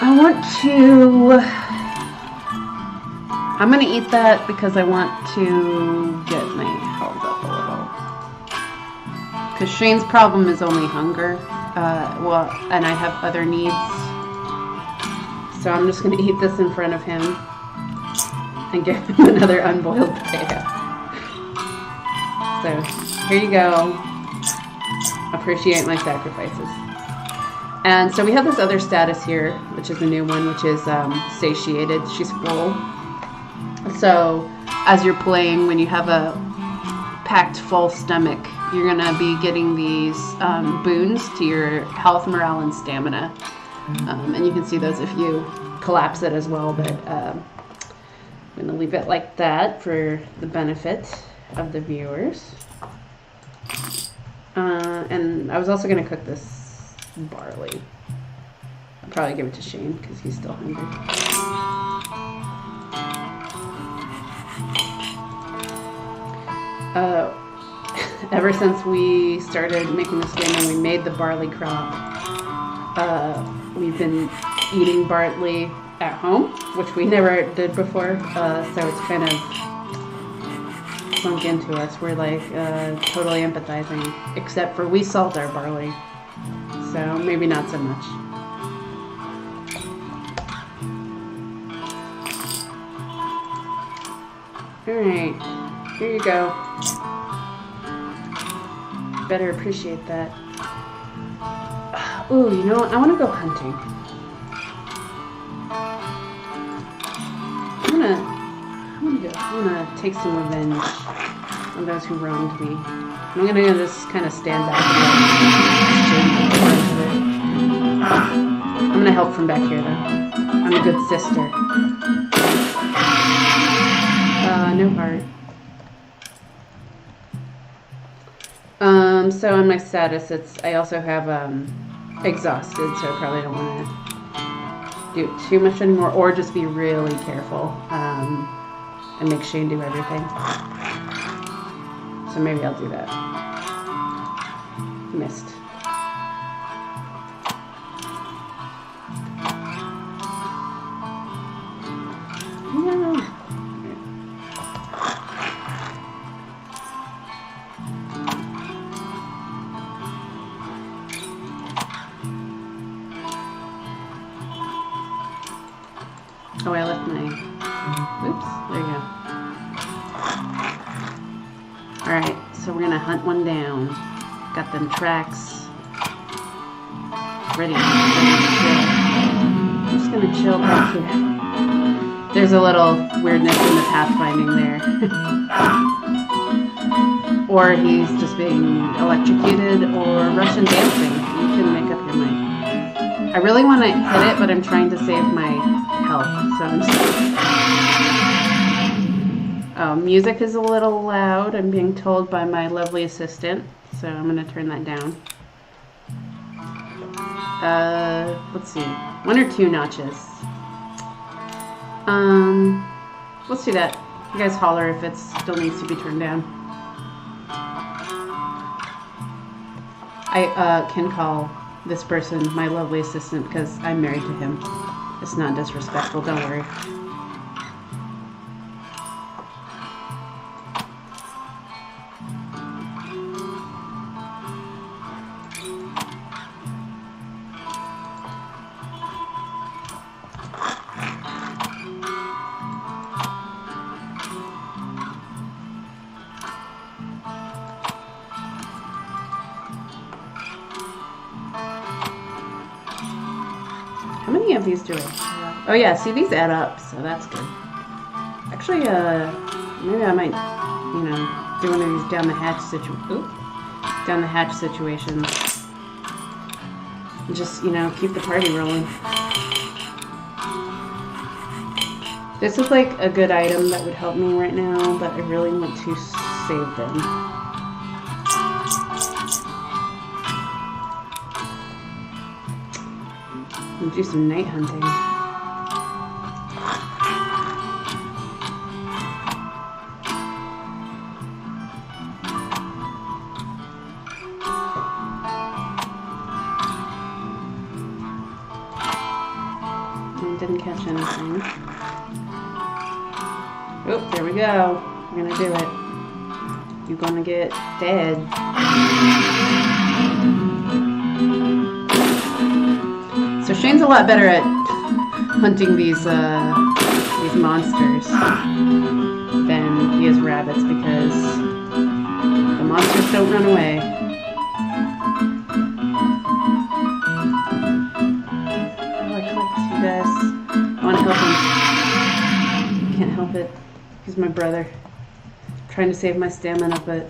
I'm going to eat that because I want to get my health up a little. Because Shane's problem is only hunger. Well, and I have other needs. So I'm just going to eat this in front of him and give him another unboiled potato. So, here you go. Appreciate my sacrifices. And so we have this other status here, which is a new one, which is satiated. She's full. So, as you're playing, when you have a packed full stomach, you're going to be getting these boons to your health, morale, and stamina. And you can see those if you collapse it as well, but I'm going to leave it like that for the benefit of the viewers. And I was also going to cook this barley. I'll probably give it to Shane because he's still hungry. Ever since we started making this game and we made the barley crop, we've been eating barley at home, which we never did before, so it's kind of sunk into us. We're like totally empathizing, except for we salt our barley, so maybe not so much. Alright, here you go. Better appreciate that. Ooh, you know what? I want to go hunting. I want to take some revenge on those who wronged me. I'm going to just kind of stand back and I'm going to help from back here, though. I'm a good sister. No heart. So on my status, I also have exhausted, so I probably don't want to do too much anymore, or just be really careful and make Shane do everything. So maybe I'll do that. Missed. No. Oh, I left my, oops, there you go. Alright, so we're gonna hunt one down. Got them tracks ready. I'm just gonna chill back here. There's a little weirdness in the pathfinding there. Or he's just being electrocuted or Russian dancing. You can make up your mind. I really want to hit it, but I'm trying to save my health, so I'm just... Oh, music is a little loud, I'm being told by my lovely assistant, so I'm going to turn that down. Let's see, 1 or 2 notches. Let's do that. You guys holler if it still needs to be turned down. I can call this person my lovely assistant because I'm married to him. It's not disrespectful, don't worry. How many of these do I have? Oh yeah, see, these add up, so that's good. Actually, maybe I might, you know, do one of these down the hatch situations. And just, you know, keep the party rolling. This is like a good item that would help me right now, but I really want to save them. And do some night hunting. And didn't catch anything. Oh, there we go. We're gonna do it. You're gonna get dead. So Shane's a lot better at hunting these monsters than he is rabbits because the monsters don't run away. Oh, I clicked, you guys. I want to help him. Can't help it. He's my brother. I'm trying to save my stamina, but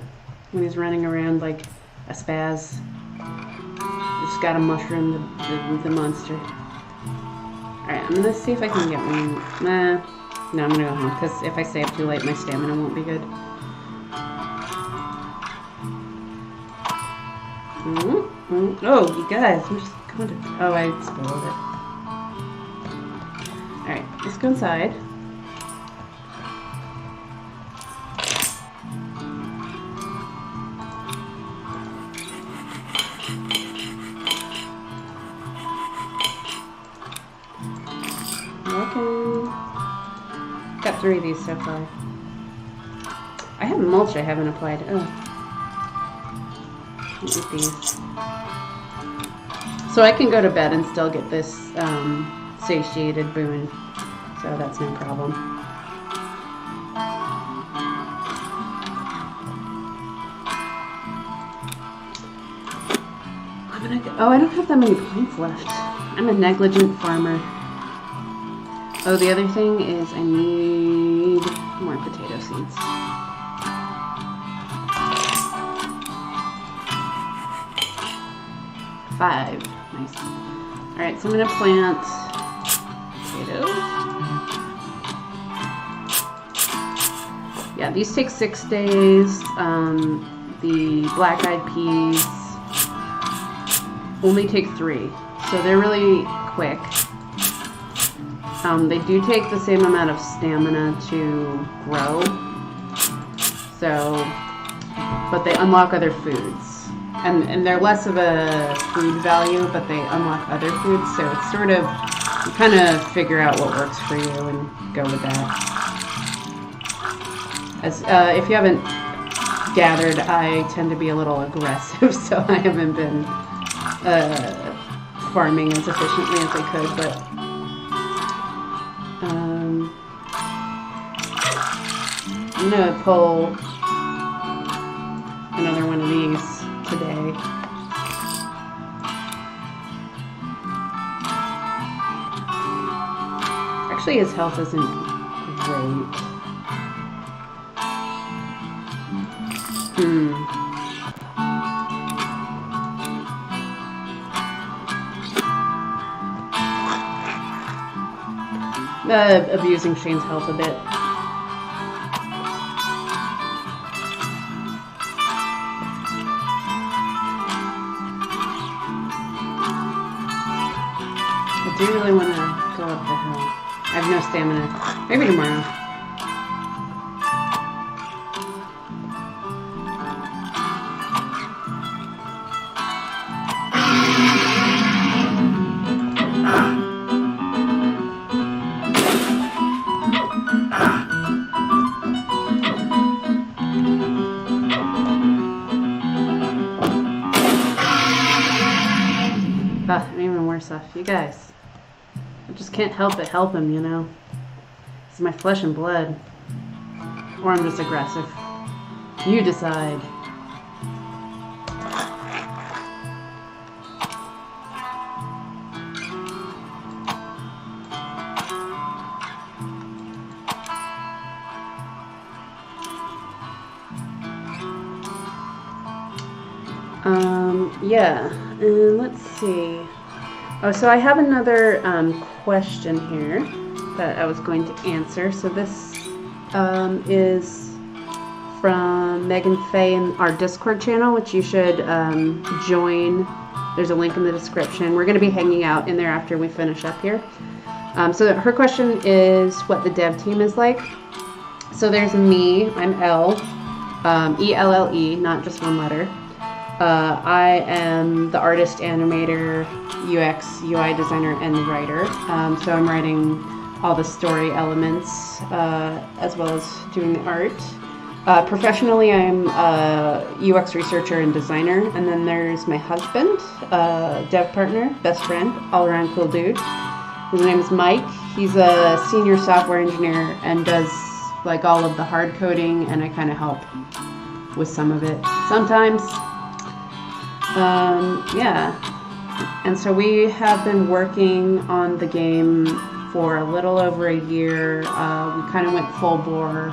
when he's running around like a spaz, just gotta mushroom the monster. Alright, I'm gonna see if I can get one. Nah, no, I'm gonna go home, because if I stay up too late, my stamina won't be good. Oh, you guys, I'm just going to... Oh, I spoiled it. Alright, let's go inside. Got 3 of these so far. I have mulch I haven't applied. Oh. Eat these. So I can go to bed and still get this satiated boon. So that's no problem. I'm gonna go, oh, I don't have that many points left. I'm a negligent farmer. Oh, the other thing is I need more potato seeds. 5. Nice. Alright, so I'm going to plant potatoes. Yeah, these take 6 days. The black-eyed peas only take 3, so they're really quick. They do take the same amount of stamina to grow, so, but they unlock other foods. And they're less of a food value, but they unlock other foods, so it's sort of, you kind of figure out what works for you and go with that. As if you haven't gathered, I tend to be a little aggressive, so I haven't been farming as efficiently as I could, but I'm gonna pull another one of these today. Actually, his health isn't great. Abusing Shane's health a bit. I do really want to go up the hill. I have no stamina. Maybe tomorrow. Even worse off. You guys, I just can't help but help him, you know. It's my flesh and blood. Or I'm just aggressive. You decide. Yeah, and let's see. Oh, so I have another question here that I was going to answer. So this is from Megan Faye in our Discord channel, which you should join. There's a link in the description. We're going to be hanging out in there after we finish up here. So her question is what the dev team is like. So there's me. I'm Elle, E-L-L-E, not just one letter. I am the artist, animator, UX, UI designer, and writer. So I'm writing all the story elements as well as doing the art. Professionally, I'm a UX researcher and designer. And then there's my husband, dev partner, best friend, all-around cool dude. His name is Mike. He's a senior software engineer and does like all of the hard coding, and I kind of help with some of it sometimes. Yeah, and so we have been working on the game for a little over a year. We kind of went full bore,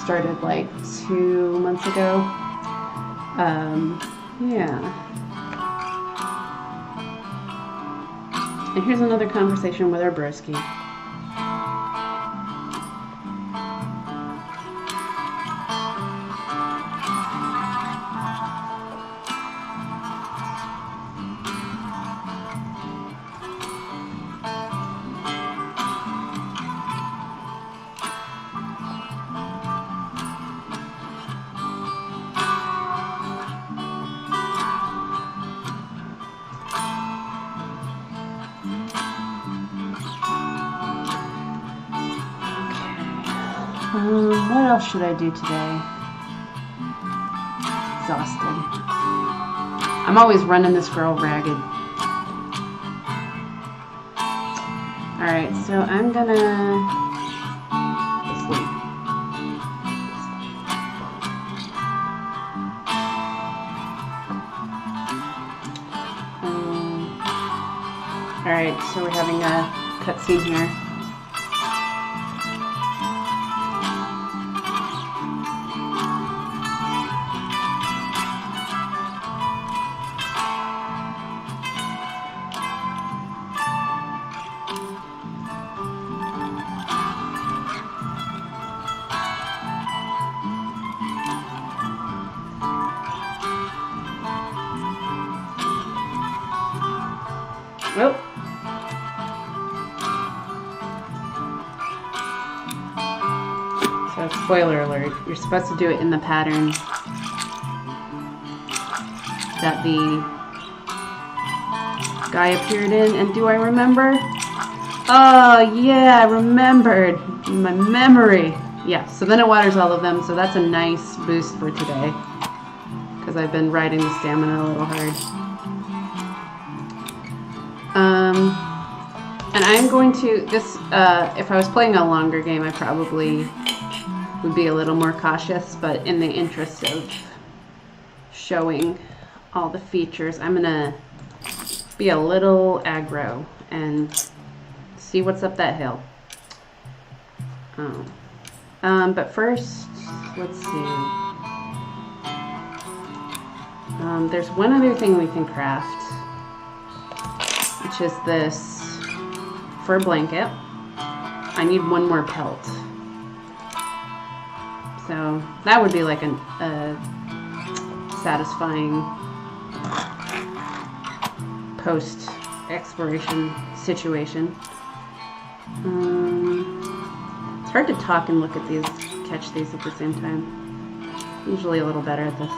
started like 2 months ago. Yeah. And here's another conversation with our broski. What else should I do today? Exhausted. I'm always running this girl ragged. Alright, so I'm gonna sleep. Alright, so we're having a cutscene here. Oh. So, spoiler alert, you're supposed to do it in the pattern that the guy appeared in. And do I remember? Oh, yeah, I remembered. My memory. Yeah, so then it waters all of them, so that's a nice boost for today. Because I've been riding the stamina a little hard. And I'm going to, if I was playing a longer game, I probably would be a little more cautious, but in the interest of showing all the features, I'm going to be a little aggro and see what's up that hill. But first, let's see. There's one other thing we can craft, which is this fur blanket. I need one more pelt. So that would be like a satisfying post-exploration situation. It's hard to talk and look at these, catch these at the same time. Usually a little better at this.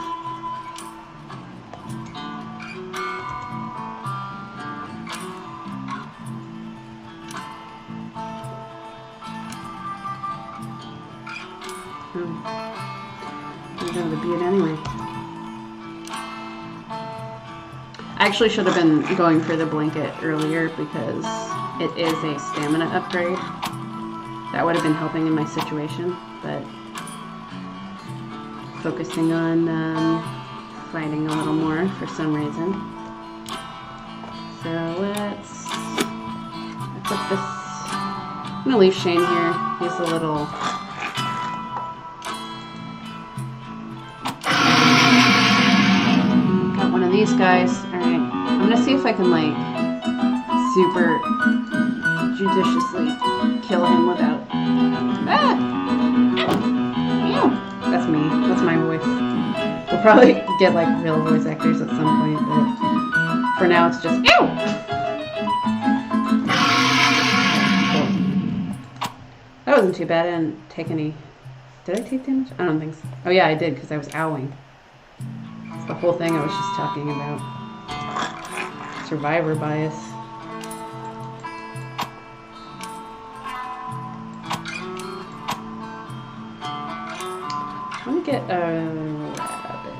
I'm going to beat anyway. I actually should have been going for the blanket earlier because it is a stamina upgrade. That would have been helping in my situation, but focusing on fighting a little more for some reason. So let's put this. I'm gonna leave Shane here. He's a little. Got one of these guys. All right, I'm gonna see if I can like super judiciously kill him without. Ah! Ew. That's me. That's my voice. We'll probably get like real voice actors at some point, but for now it's just ew. Cool. That wasn't too bad. I didn't take any. Did I take damage? I don't think so. Oh yeah, I did because I was owling. It's the whole thing I was just talking about. Survivor bias. Let me get a rabbit.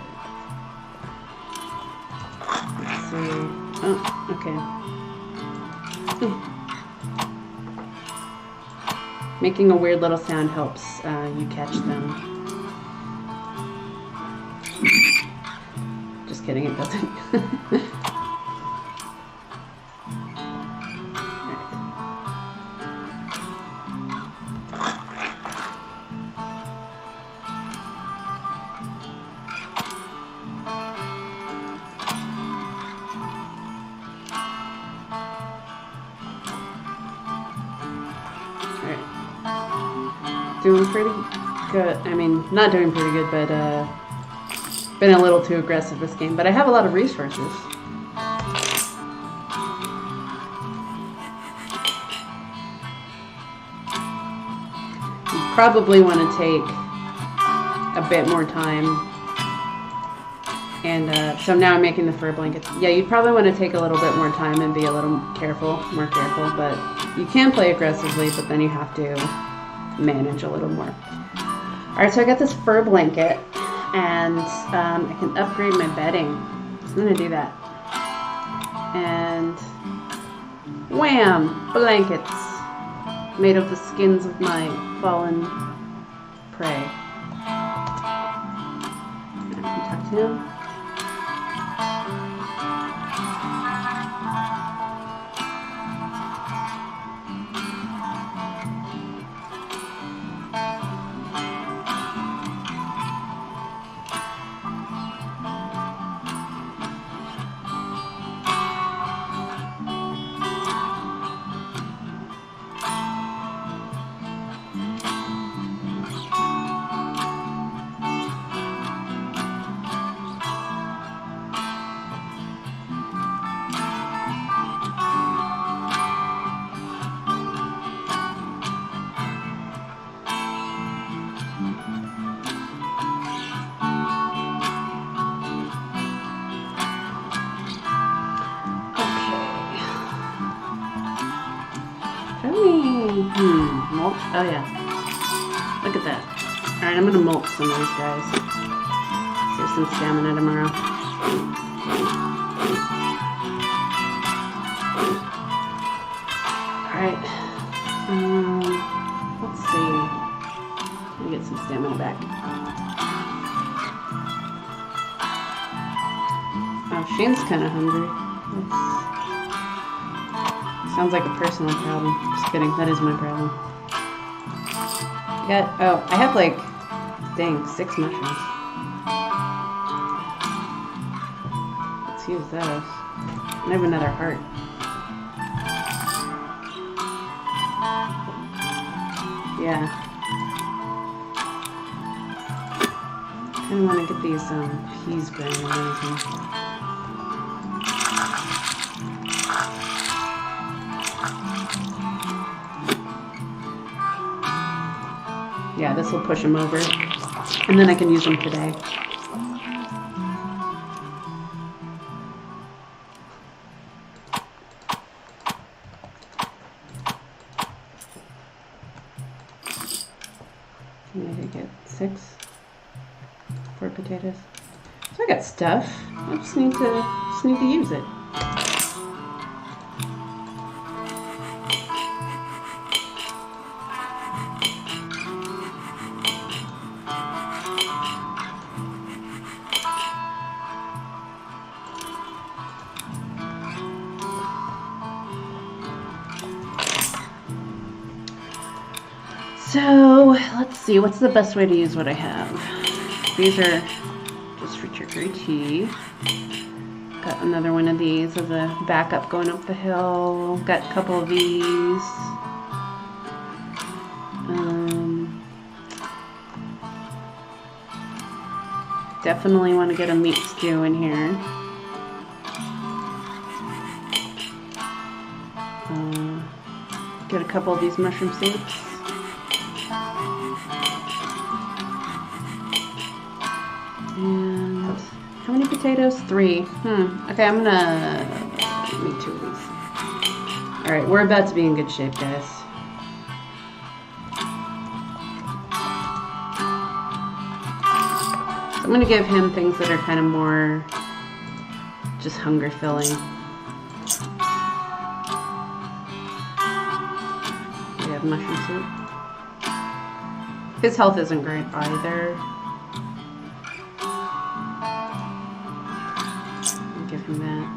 Let's see. Oh, okay. Making a weird little sound helps you catch them. Just kidding, it doesn't. Doing pretty good. I mean, not doing pretty good, but been a little too aggressive this game. But I have a lot of resources. You probably want to take a bit more time. And so now I'm making the fur blankets. Yeah, you'd probably want to take a little bit more time and be a little more careful. But you can play aggressively, but then you have to manage a little more. Alright, so I got this fur blanket and I can upgrade my bedding. So I'm going to do that. And wham! Blankets made of the skins of my fallen prey. I can talk to him. mulch? Oh yeah. Look at that. Alright, I'm gonna mulch some of these guys. Save some stamina tomorrow. Alright. Let's see. Let me get some stamina back. Oh, Shane's kind of hungry. Sounds like a personal problem. Just kidding, that is my problem. I have like, dang, 6 mushrooms. Let's use those. I have another heart. Yeah. I kind of want to get these peas growing. Yeah, this will push them over, and then I can use them today. Maybe get 4 potatoes. So I got stuff. I just need to use it. So, let's see, what's the best way to use what I have? These are just for chicory tea. Got another one of these as a backup going up the hill. Got a couple of these. Definitely want to get a meat stew in here. Get a couple of these mushroom soups. And how many potatoes? 3. Okay, I'm gonna need 2 of these. Alright, we're about to be in good shape, guys. So I'm gonna give him things that are kind of more just hunger filling. We have mushroom soup. His health isn't great either. Give him that.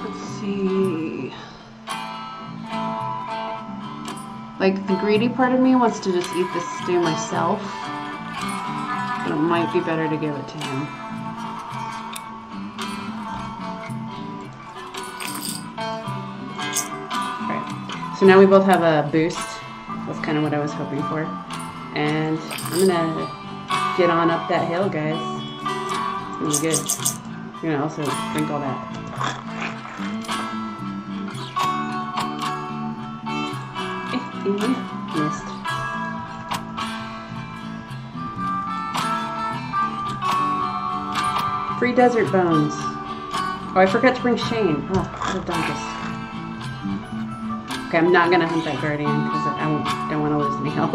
Let's see. Like, the greedy part of me wants to just eat this stew myself, but it might be better to give it to him. Alright, so now we both have a boost. That's kind of what I was hoping for. And I'm gonna get on up that hill, guys. It's gonna be good. I'm gonna also drink all that. Missed. Free desert bones. Oh, I forgot to bring Shane. Oh, I could have done this. Okay, I'm not gonna hunt that guardian because I don't want to lose any health.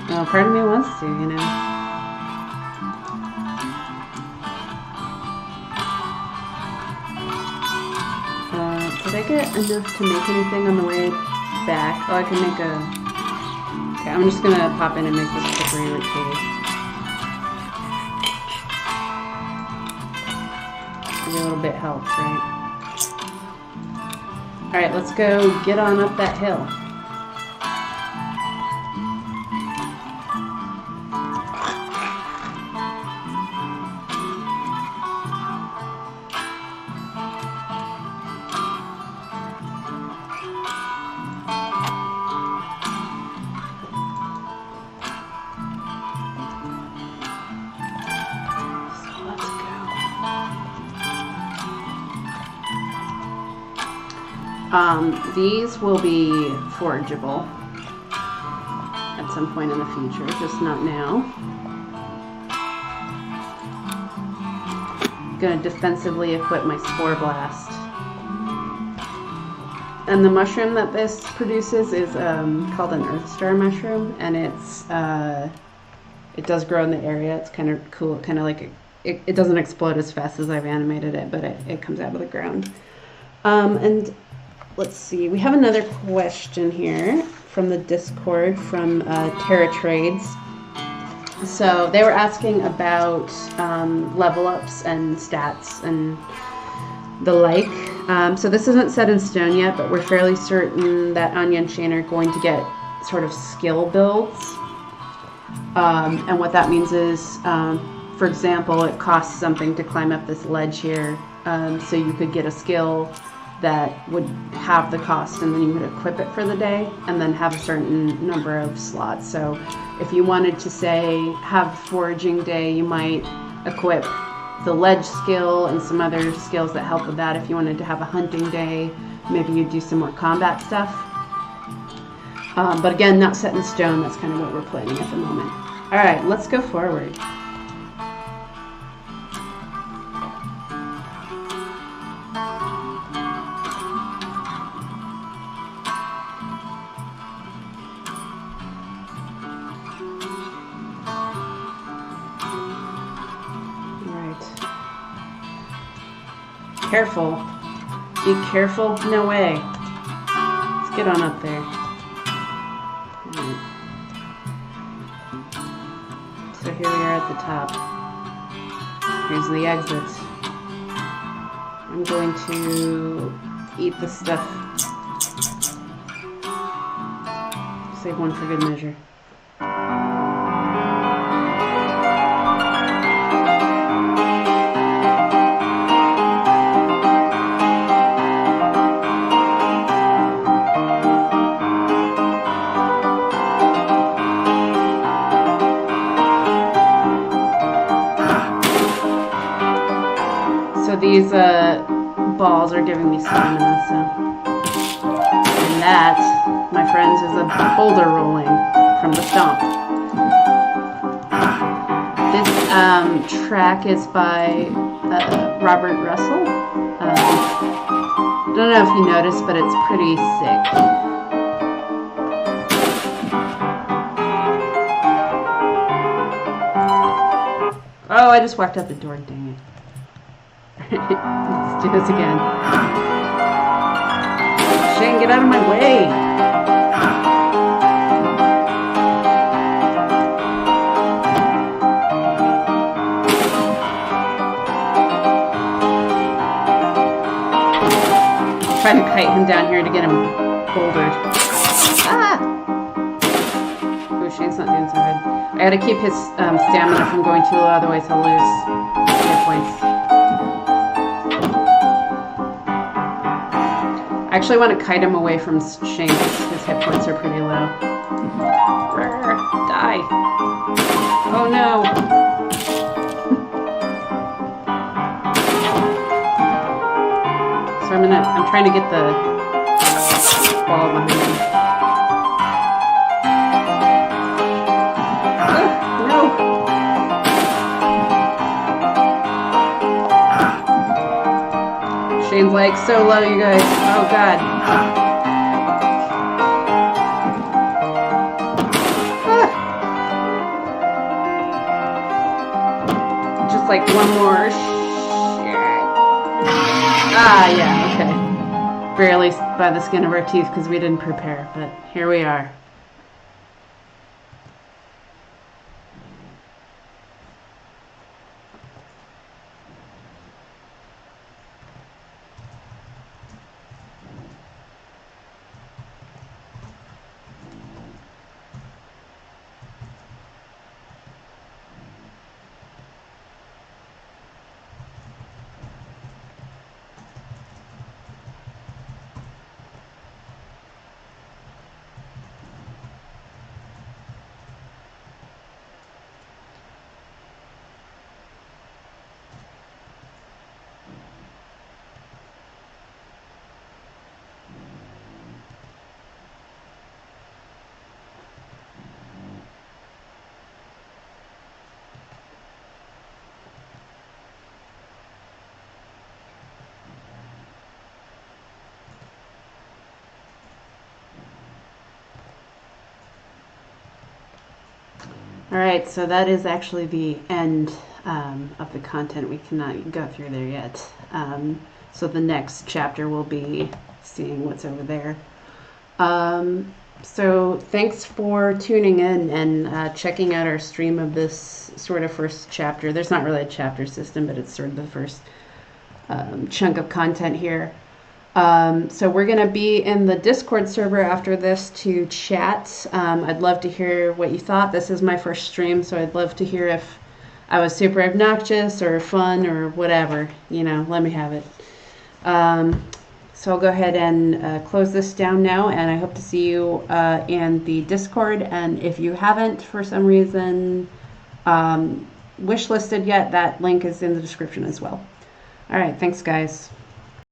Well, part of me wants to, you know. Did I get enough to make anything on the way back? Oh, I can make a... Okay, I'm just gonna pop in and make this chicory root tea. Maybe a little bit helps, right? Alright, let's go get on up that hill. These will be forageable at some point in the future, just not now. going to defensively equip my Spore Blast. And the mushroom that this produces is called an Earth Star mushroom, and it does grow in the area. It's kind of cool, kind of like it doesn't explode as fast as I've animated it, but it comes out of the ground. And let's see, we have another question here from the Discord from Terra Trades. So they were asking about level ups and stats and the like. So this isn't set in stone yet, but we're fairly certain that Anya and Shane are going to get sort of skill builds. And what that means is, for example, it costs something to climb up this ledge here. So you could get a skill that would have the cost, and then you would equip it for the day, and then have a certain number of slots. So if you wanted to, say, have foraging day, you might equip the ledge skill and some other skills that help with that. If you wanted to have a hunting day, maybe you'd do some more combat stuff. But again, not set in stone. That's kind of what we're planning at the moment. All right, let's go forward. Careful. Be careful. No way. Let's get on up there. Right. So here we are at the top. Here's the exit. I'm going to eat the stuff. Save one for good measure. These balls are giving me stamina, so. And that, my friends, is a boulder rolling from the stomp. This track is by Robert Russell. I don't know if you noticed, but it's pretty sick. Oh, I just walked out the door, dang it. Let's do this again. Shane, get out of my way! Trying to kite him down here to get him bouldered. Ah! Oh, Shane's not doing so good. I gotta keep his stamina from going too low, otherwise he'll lose hit points. I actually want to kite him away from Shane because his hit points are pretty low. Die! Oh no! So I'm trying to get the ball behind him. No! Shane's like, so low, you guys. Oh, God. Just like one more. Ah, yeah, okay. Barely by the skin of our teeth because we didn't prepare, but here we are. All right, so that is actually the end of the content. We cannot go through there yet. So the next chapter will be seeing what's over there. So thanks for tuning in and checking out our stream of this sort of first chapter. There's not really a chapter system, but it's sort of the first chunk of content here. So we're going to be in the Discord server after this to chat. I'd love to hear what you thought. This is my first stream, so I'd love to hear if I was super obnoxious or fun or whatever. You know, let me have it. So I'll go ahead and close this down now, and I hope to see you in the Discord. And if you haven't, for some reason, wish listed yet, that link is in the description as well. All right, thanks, guys.